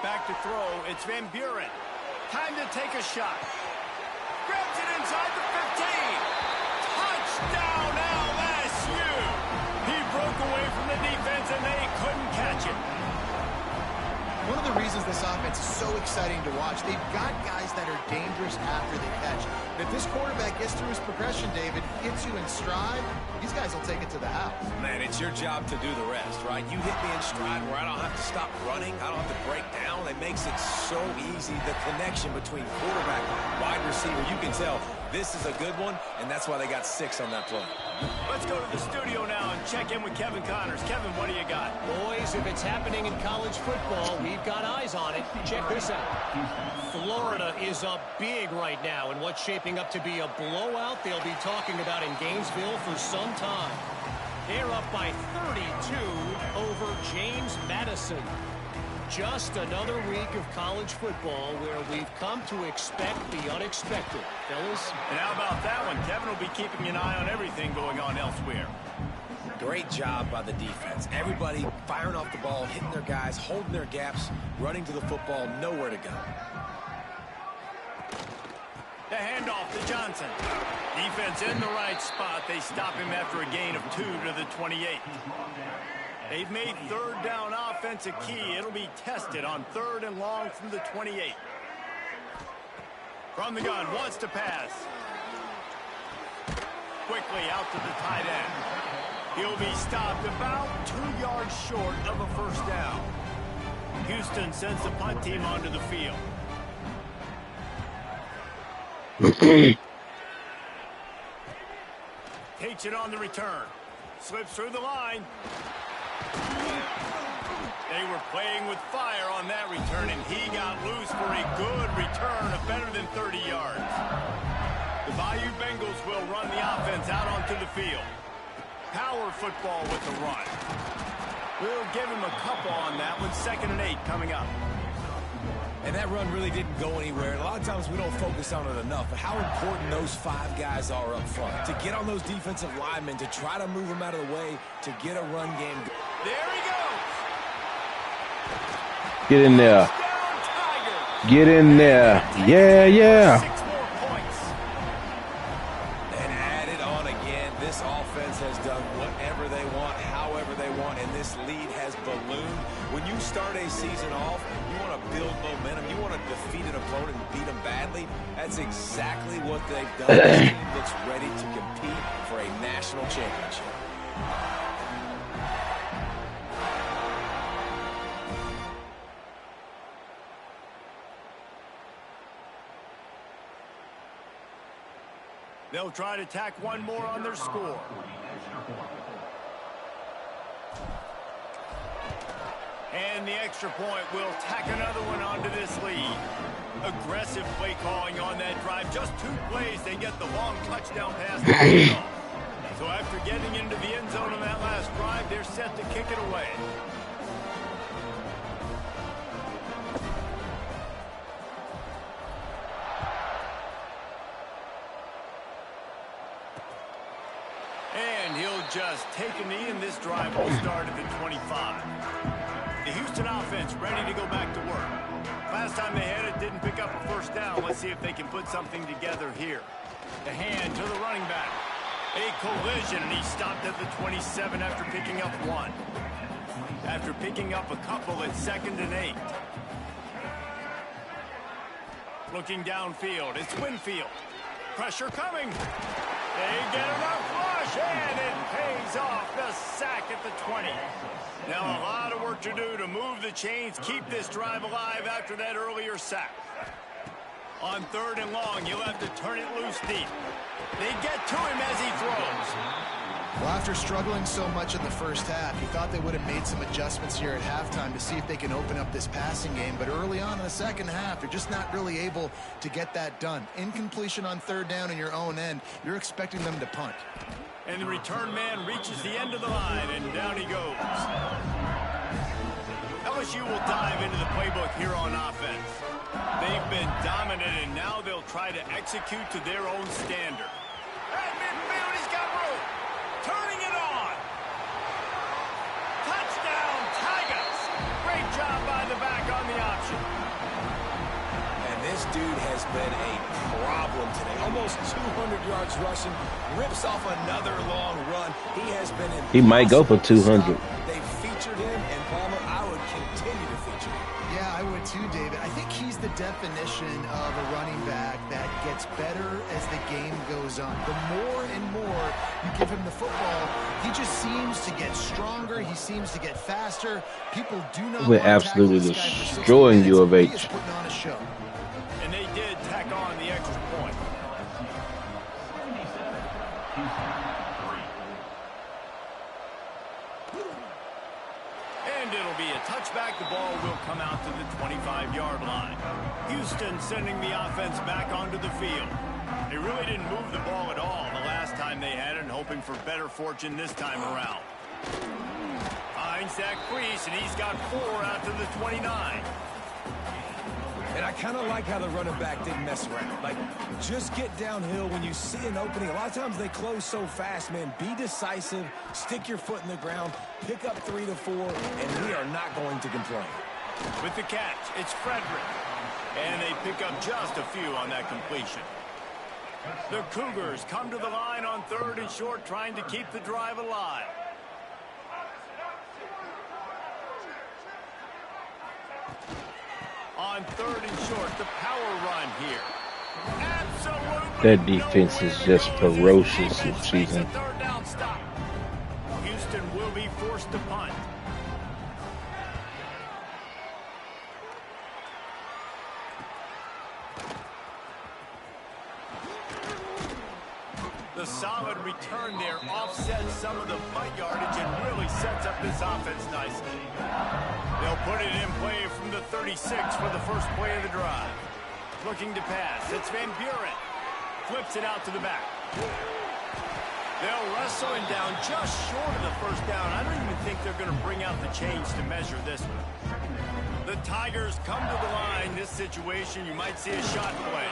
[SPEAKER 2] Back to throw, it's Van Buren. Time to take a shot. Grabs it inside the 15. Touchdown LSU. He broke away from the defense and they couldn't catch it.
[SPEAKER 4] One of the reasons this offense is so exciting to watch, they've got guys that are dangerous after they catch. And if this quarterback gets through his progression, David, hits you in stride, these guys will take it to the house.
[SPEAKER 3] Man, it's your job to do the rest, right? You hit me in stride where I don't have to stop running. I don't have to break down. It makes it so easy. The connection between quarterback, wide receiver, you can tell this is a good one, and that's why they got 6 on that play.
[SPEAKER 2] Let's go to the studio now and check in with Kevin Connors. Kevin, what do you got?
[SPEAKER 5] Boys, if it's happening in college football, we've got eyes on it. Check this out. Florida is up big right now, and what's shaping up to be a blowout they'll be talking about in Gainesville for some time. They're up by 32 over James Madison. Just another week of college football where we've come to expect the unexpected. Fellas?
[SPEAKER 2] And how about that one? Kevin will be keeping an eye on everything going on elsewhere.
[SPEAKER 3] Great job by the defense. Everybody firing off the ball, hitting their guys, holding their gaps, running to the football, nowhere to go.
[SPEAKER 2] The handoff to Johnson. Defense in the right spot. They stop him after a gain of 2 to the 28. They've made 3rd down offense a key. It'll be tested on 3rd and long from the 28. From the gun, wants to pass. Quickly out to the tight end. He'll be stopped about 2 yards short of a 1st down. Houston sends the punt team onto the field. Takes it on the return. Slips through the line. They were playing with fire on that return, and he got loose for a good return of better than 30 yards. The Bayou Bengals will run the offense out onto the field. Power football with the run. We'll give him a couple on that one. 2nd and 8 coming up.
[SPEAKER 3] And that run really didn't go anywhere. And a lot of times we don't focus on it enough, but how important those 5 guys are up front. To get on those defensive linemen, to try to move them out of the way, to get a run game.
[SPEAKER 2] There he goes.
[SPEAKER 1] Get in there. Get in there. Yeah, yeah.
[SPEAKER 2] 6 more points.
[SPEAKER 3] And add it on again. This offense has done whatever they want, however they want, and this lead has ballooned. When you start a season off, you want to build momentum. You want to defeat an opponent and beat them badly. That's exactly what they've done. This team looks ready to compete for a national championship.
[SPEAKER 2] They'll try to tack one more on their score. And the extra point will tack another one onto this lead. Aggressive play calling on that drive. Just 2 plays, they get the long touchdown pass. So after getting into the end zone on that last drive, they're set to kick it away. just take a knee, and this drive will start at the 25. The Houston offense ready to go back to work. Last time they had it, didn't pick up a first down. Let's see if they can put something together here. The hand to the running back. A collision, and he stopped at the 27 after picking up one. After picking up a couple at 2nd and 8. Looking downfield, it's Winfield. Pressure coming. They get enough rush, and it pays off. The sack at the 20. Now a lot of work to do to move the chains, keep this drive alive after that earlier sack. On 3rd and long, you'll have to turn it loose deep. They get to him as he throws.
[SPEAKER 4] Well, after struggling so much in the first half, you thought they would have made some adjustments here at halftime to see if they can open up this passing game. But early on in the second half, they're just not really able to get that done. Incompletion on 3rd down in your own end, you're expecting them to punt.
[SPEAKER 2] And the return man reaches the end of the line, and down he goes. LSU will dive into the playbook here on offense. They've been dominant, and now they'll try to execute to their own standard. At midfield, he's got room. Turning it on. Touchdown, Tigers. Great job by the back on the option.
[SPEAKER 3] And this dude has been a problem today. Almost 200 yards rushing. Rips off another long run. He has been impossible.
[SPEAKER 1] He might go for 200.
[SPEAKER 3] They've featured him, and Palmer, I would continue to feature him.
[SPEAKER 4] Yeah, I would too, David. I think he's the definition of a running back that gets better as the game goes on. The more and more you give him the football, he just seems to get stronger. He seems to get faster. People do not
[SPEAKER 1] We're absolutely destroying U of H.
[SPEAKER 4] He is putting on a show.
[SPEAKER 2] And they did tack on the extra point. And it'll be a touchback. The ball will come out to the 25-yard line. Houston sending the offense back onto the field. They really didn't move the ball at all the last time they had it, and hoping for better fortune this time around. Finds that crease, and he's got 4 out to the 29.
[SPEAKER 3] And I kind of like how the running back didn't mess around. Like, just get downhill when you see an opening. A lot of times they close so fast, man. Be decisive, stick your foot in the ground, pick up 3 to 4, and we are not going to complain.
[SPEAKER 2] With the catch, it's Frederick. And they pick up just a few on that completion. The Cougars come to the line on 3rd and short, trying to keep the drive alive. On 3rd and short, the power run here. Absolutely.
[SPEAKER 1] That defense is just ferocious this season.
[SPEAKER 2] 3rd down stop. Houston will be forced to punt. The solid return there offsets some of the punt yardage and really sets up this offense nicely. They'll put it in play from the 36 for the first play of the drive. Looking to pass. It's Van Buren. Flips it out to the back. They'll wrestle him down just short of the first down. I don't even think they're going to bring out the chains to measure this one. The Tigers come to the line. This situation, you might see a shot play.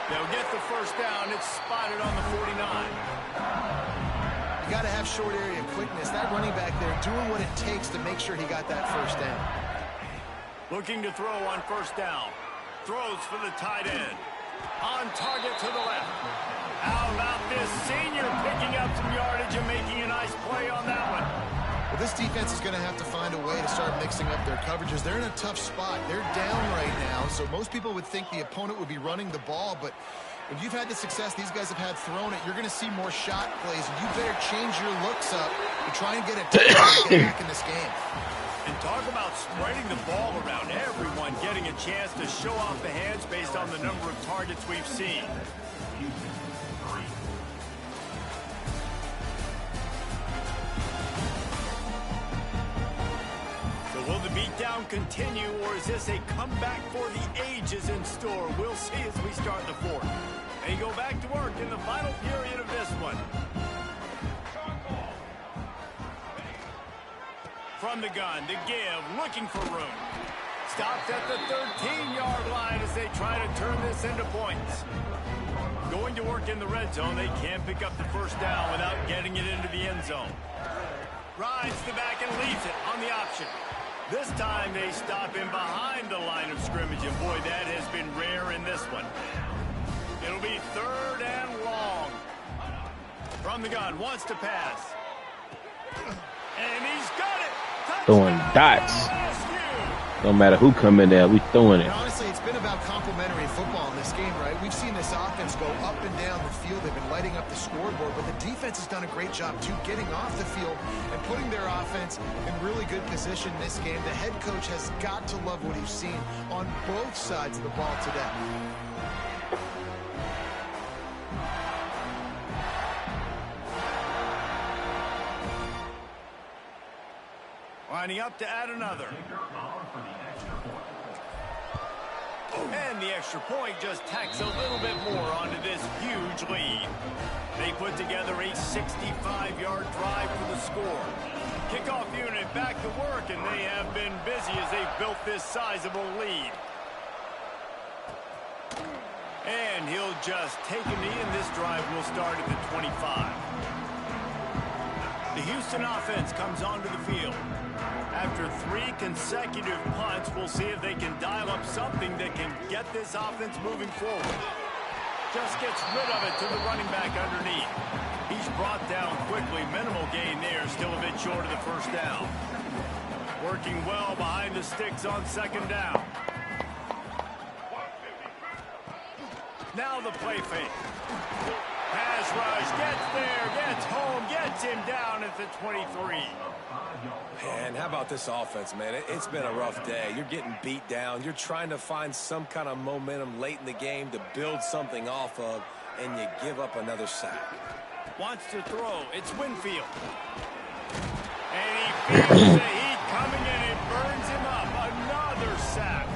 [SPEAKER 2] They'll get the first down. It's spotted on the 49.
[SPEAKER 4] You got to have short area quickness. That running back there doing what it takes to make sure he got that first down.
[SPEAKER 2] Looking to throw on first down. Throws for the tight end. On target to the left. How about this senior picking up some yardage and making a nice play on that one?
[SPEAKER 4] Well, this defense is going to have to find a way to start mixing up their coverages. They're in a tough spot. They're down right now, so most people would think the opponent would be running the ball, but if you've had the success these guys have had throwing it, you're going to see more shot plays, and you better change your looks up to try and get a touchdown to get back in this game.
[SPEAKER 2] And talk about spreading the ball around. Everyone getting a chance to show off the hands based on the number of targets we've seen. So will the beatdown continue, or is this a comeback for the ages in store? We'll see as we start the 4th. They go back to work in the final period of this one. From the gun, the give, looking for room. Stopped at the 13-yard line as they try to turn this into points. Going to work in the red zone, they can't pick up the first down without getting it into the end zone. Rides the back and leaves it on the option. This time they stop him behind the line of scrimmage, and boy, that has been rare in this one. It'll be 3rd and long. From the gun, wants to pass. And he's got it.
[SPEAKER 1] Throwing dots. No matter who come in there, we throwing it.
[SPEAKER 4] And honestly, it's been about complementary football in this game, right? We've seen this offense go up and down the field. They've been lighting up the scoreboard, but the defense has done a great job, too, getting off the field and putting their offense in really good position in this game. The head coach has got to love what he's seen on both sides of the ball today.
[SPEAKER 2] Lining up to add another. And the extra point just tacks a little bit more onto this huge lead. They put together a 65-yard drive for the score. Kickoff unit back to work, and they have been busy as they've built this sizable lead. And he'll just take a knee, and this drive will start at the 25. The Houston offense comes onto the field. After 3 consecutive punts, we'll see if they can dial up something that can get this offense moving forward. Just gets rid of it to the running back underneath. He's brought down quickly. Minimal gain there, still a bit short of the first down. Working well behind the sticks on 2nd down. Now the play fake. Pass rush, gets there, gets home, gets him down at the 23.
[SPEAKER 3] Man, how about this offense, man? It's been a rough day. You're getting beat down. You're trying to find some kind of momentum late in the game to build something off of, and you give up another sack.
[SPEAKER 2] Wants to throw. It's Winfield. And he feels the heat coming in and burns him up. Another sack.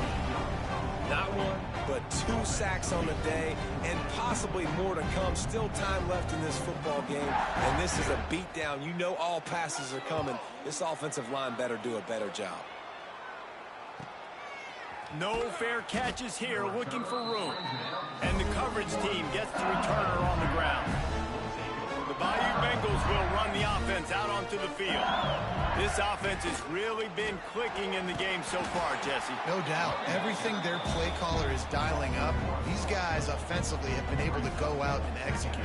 [SPEAKER 3] Not 1, but 2 sacks on the day, and possibly more to come. Still time left in this football game, and this is a beatdown. You know all passes are coming. This offensive line better do a better job.
[SPEAKER 2] No fair catches here, looking for room. And the coverage team gets the returner on the ground. The Bayou Bengals will run the offense out onto the field. This offense has really been clicking in the game so far, Jesse.
[SPEAKER 4] No doubt. Everything their play caller is dialing up, these guys offensively have been able to go out and execute.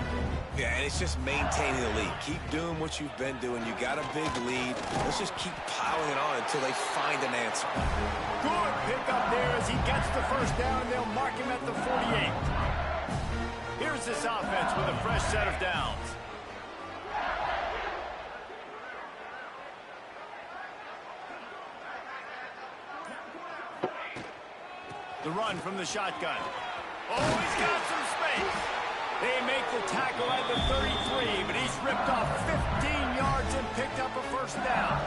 [SPEAKER 3] Yeah, and it's just maintaining the lead. Keep doing what you've been doing. You got a big lead. Let's just keep piling it on until they find an answer.
[SPEAKER 2] Good pick up there as he gets the first down, and they'll mark him at the 48. Here's this offense with a fresh set of downs. The run from the shotgun. Oh, he's got some space. They make the tackle at the 33, but he's ripped off 15 yards and picked up a first down.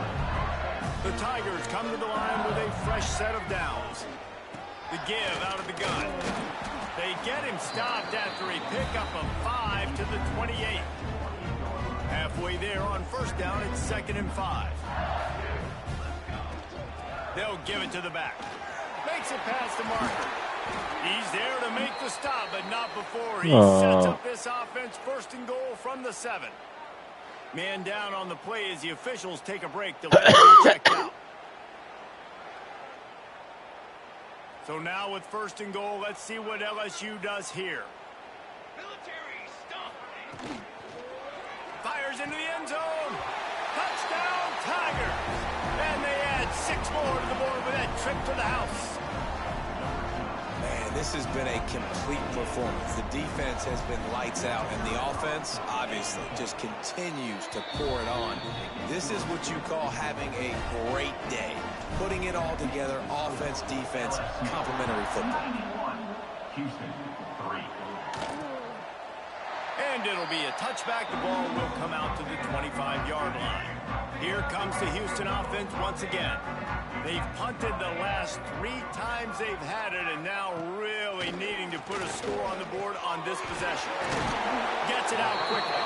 [SPEAKER 2] The Tigers come to the line with a fresh set of downs. The give out of the gun. They get him stopped after a pickup of 5 to the 28. Halfway there on first down, it's 2nd and 5. They'll give it to the back. Makes it past the marker. He's there to make the stop, but not before he sets up this offense 1st and goal from the 7. Man down on the play as the officials take a break to let him be checked out. So now with 1st and goal, let's see what LSU does here.
[SPEAKER 5] Military stop.
[SPEAKER 2] Fires into the end zone. Touchdown, Tigers. And they add 6 more to the board with that trip to the house.
[SPEAKER 3] Man, this has been a complete performance. The defense has been lights out, and the offense, obviously, just continues to pour it on. This is what you call having a great day. Putting it all together, offense, defense, complementary football.
[SPEAKER 6] Houston, 3.
[SPEAKER 2] And it'll be a touchback. The ball will come out to the 25-yard line. Here comes the Houston offense once again. They've punted the last 3 times they've had it, and now really needing to put a score on the board on this possession. Gets it out quickly.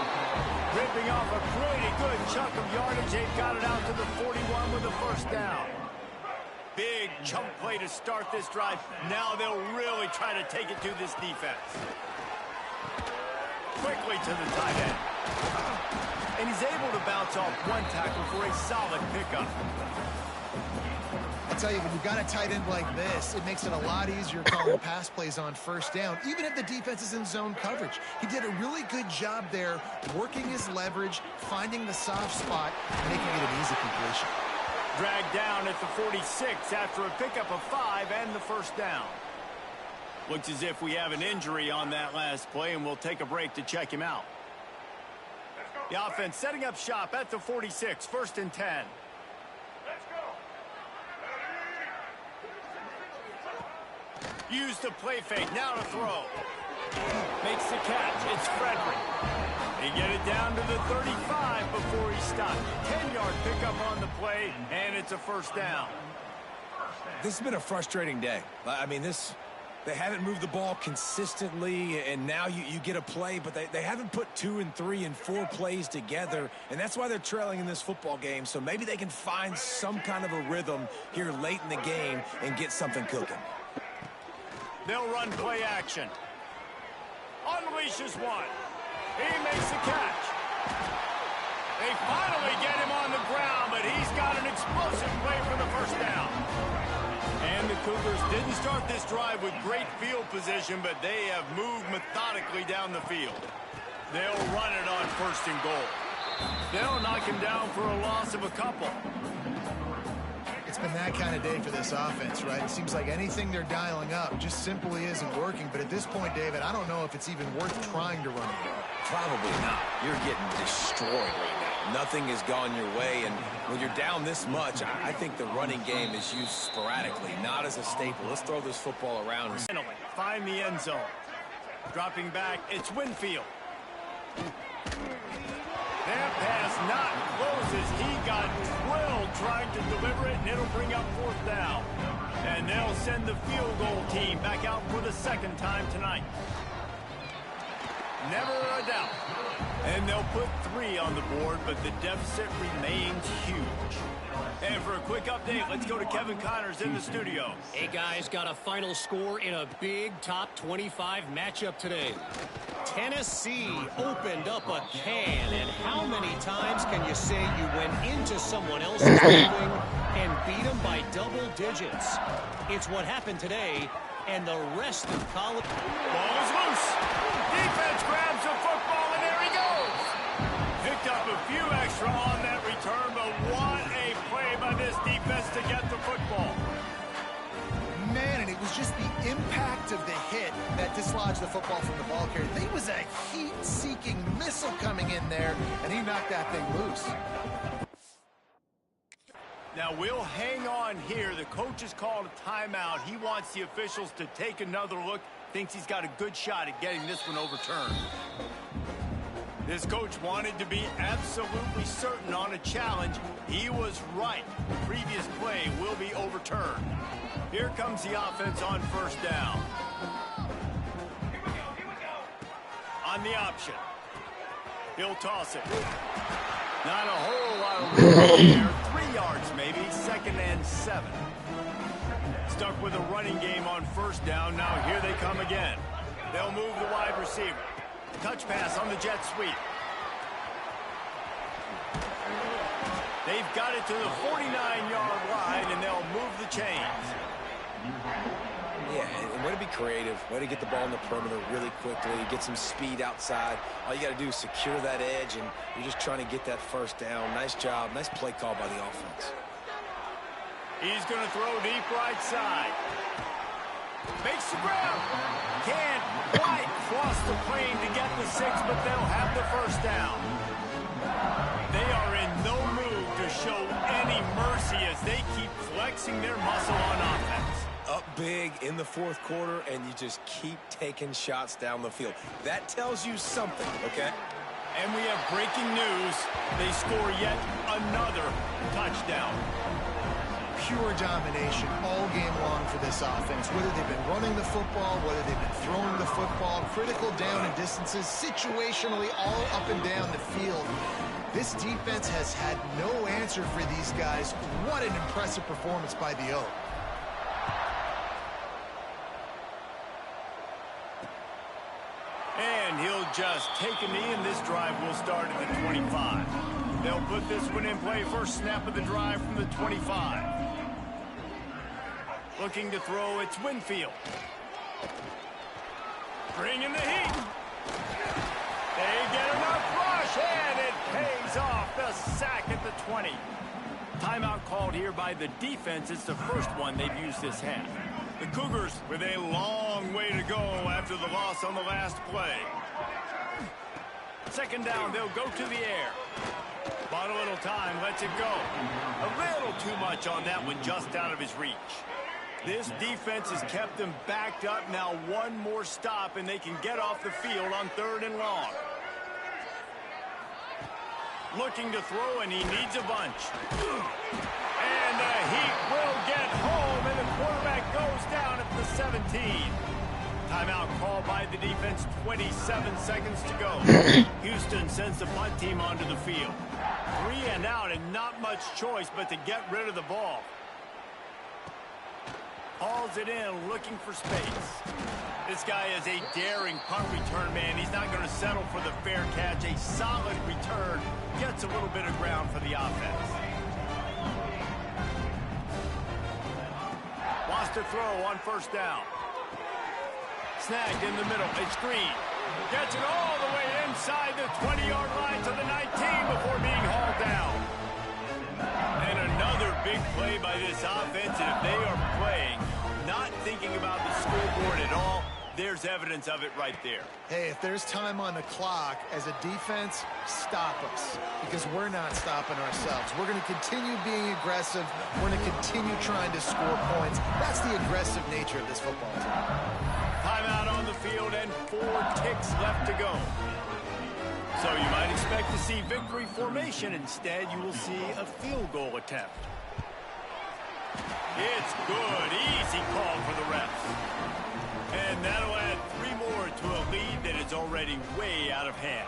[SPEAKER 2] Ripping off a pretty good chunk of yardage. They've got it out to the 41 with a first down. Big chunk play to start this drive. Now they'll really try to take it to this defense. Quickly to the tight end. And he's able to bounce off one tackle for a solid pickup.
[SPEAKER 4] I'll tell you, when you've got a tight end like this, it makes it a lot easier calling pass plays on first down, even if the defense is in zone coverage. He did a really good job there, working his leverage, finding the soft spot, making it an easy completion.
[SPEAKER 2] Dragged down at the 46 after a pickup of 5 and the first down. Looks as if we have an injury on that last play, and we'll take a break to check him out. The offense setting up shop at the 46, 1st and 10. Use the play fake, now to throw. Makes the catch, it's Frederick. They get it down to the 35 before he stopped. 10-yard pickup on the play, and it's a first down.
[SPEAKER 3] This has been a frustrating day. I mean, they haven't moved the ball consistently, and now you get a play, but they haven't put 2 and 3 and 4 plays together, and that's why they're trailing in this football game. So maybe they can find some kind of a rhythm here late in the game and get something cooking.
[SPEAKER 2] They'll run play action. Unleashes one. He makes the catch. They finally get him on the ground, but he's got an explosive play for the first down. And the Cougars didn't start this drive with great field position, but they have moved methodically down the field. They'll run it on 1st and goal. They'll knock him down for a loss of a couple.
[SPEAKER 4] It's been that kind of day for this offense, right? It seems like anything they're dialing up just simply isn't working. But at this point, David, I don't know if it's even worth trying to run the ball.
[SPEAKER 3] Probably not. You're getting destroyed right now. Nothing has gone your way, and when you're down this much, I think the running game is used sporadically, not as a staple. Let's throw this football around.
[SPEAKER 2] Find the end zone. Dropping back, it's Winfield. That pass not closes. He got drilled trying to deliver it, and it'll bring up 4th down. And they'll send the field goal team back out for the 2nd time tonight. Never a doubt. And they'll put 3 on the board, but the deficit remains huge. And for a quick update, let's go to Kevin Connors in the studio.
[SPEAKER 5] Hey, guys, got a final score in a big top 25 matchup today. Tennessee opened up a can, and how many times can you say you went into someone else's building and beat them by double digits? It's what happened today, and the rest of college.
[SPEAKER 2] Ball is loose. Defense grabs the football, and there he goes. Picked up a few extra on that return, but what a play by this defense to get the football.
[SPEAKER 4] Man, and it was just the impact of the hit that dislodged the football from the ball carrier. There was a heat-seeking missile coming in there, and he knocked that thing loose.
[SPEAKER 2] Now we'll hang on here. The coach has called a timeout. He wants the officials to take another look. Thinks he's got a good shot at getting this one overturned. This coach wanted to be absolutely certain on a challenge. He was right. The previous play will be overturned. Here comes the offense on 1st down. On the option. He'll toss it. Not a whole lot of room there. 3 yards maybe. 2nd and 7. Stuck with a running game on 1st down. Now here they come again. They'll move the wide receiver. Touch pass on the jet sweep. They've got it to the 49-yard line, and they'll move the chains.
[SPEAKER 3] Yeah, and way to be creative. Way to get the ball in the perimeter really quickly. Get some speed outside. All you got to do is secure that edge, and you're just trying to get that 1st down. Nice job. Nice play call by the offense.
[SPEAKER 2] He's going to throw deep right side. Makes the grab. Can't quite cross the plane to get the 6, but they'll have the 1st down. They are in no mood to show any mercy as they keep flexing their muscle on offense.
[SPEAKER 3] Up big in the 4th quarter, and you just keep taking shots down the field. That tells you something, okay?
[SPEAKER 2] And we have breaking news. They score yet another touchdown.
[SPEAKER 4] Pure domination all game long for this offense. Whether they've been running the football, whether they've been throwing the football, critical down and distances, situationally all up and down the field. This defense has had no answer for these guys. What an impressive performance by the O.
[SPEAKER 2] And just take a knee, and this drive will start at the 25. They'll put this one in play. First snap of the drive from the 25. Looking to throw, it's Winfield. Bringing the heat. They get enough rush, and it pays off. The sack at the 20. Timeout called here by the defense. It's the first one they've used this half. The Cougars with a long way to go after the loss on the last play. Second down, they'll go to the air. Bought a little time, lets it go. A little too much on that one, just out of his reach. This defense has kept them backed up. Now one more stop, and they can get off the field on 3rd and long. Looking to throw, and he needs a bunch. And the Heat will get home, and the quarterback goes down at the 17. Timeout called by the defense, 27 seconds to go. Houston sends the punt team onto the field. 3 and out, and not much choice but to get rid of the ball. Hauls it in, looking for space. This guy is a daring punt return man. He's not going to settle for the fair catch. A solid return. Gets a little bit of ground for the offense. Wants to throw on first down. Snagged in the middle. It's Green. Gets it all the way inside the 20-yard line to the 19 before being hauled down. And another big play by this offense. And if they are playing, not thinking about the scoreboard at all, there's evidence of it right there.
[SPEAKER 4] Hey, if there's time on the clock, as a defense, stop us. Because we're not stopping ourselves. We're going to continue being aggressive. We're going to continue trying to score points. That's the aggressive nature of this football team.
[SPEAKER 2] Timeout on the field and 4 ticks left to go. So you might expect to see victory formation. Instead, you will see a field goal attempt. It's good. Easy call for the refs. And that'll add 3 more to a lead that is already way out of hand.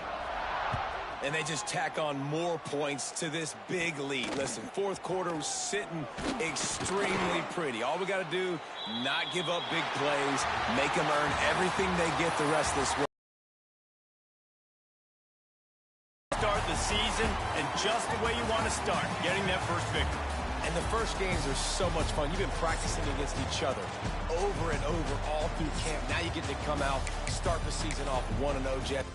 [SPEAKER 3] And they just tack on more points to this big lead. Listen, 4th quarter was sitting extremely pretty. All we got to do, not give up big plays, make them earn everything they get the rest of this way.
[SPEAKER 2] Start the season, and just the way you want to start, getting that first victory.
[SPEAKER 3] And the first games are so much fun. You've been practicing against each other over and over all through camp. Now you get to come out, start the season off 1-0, Jet.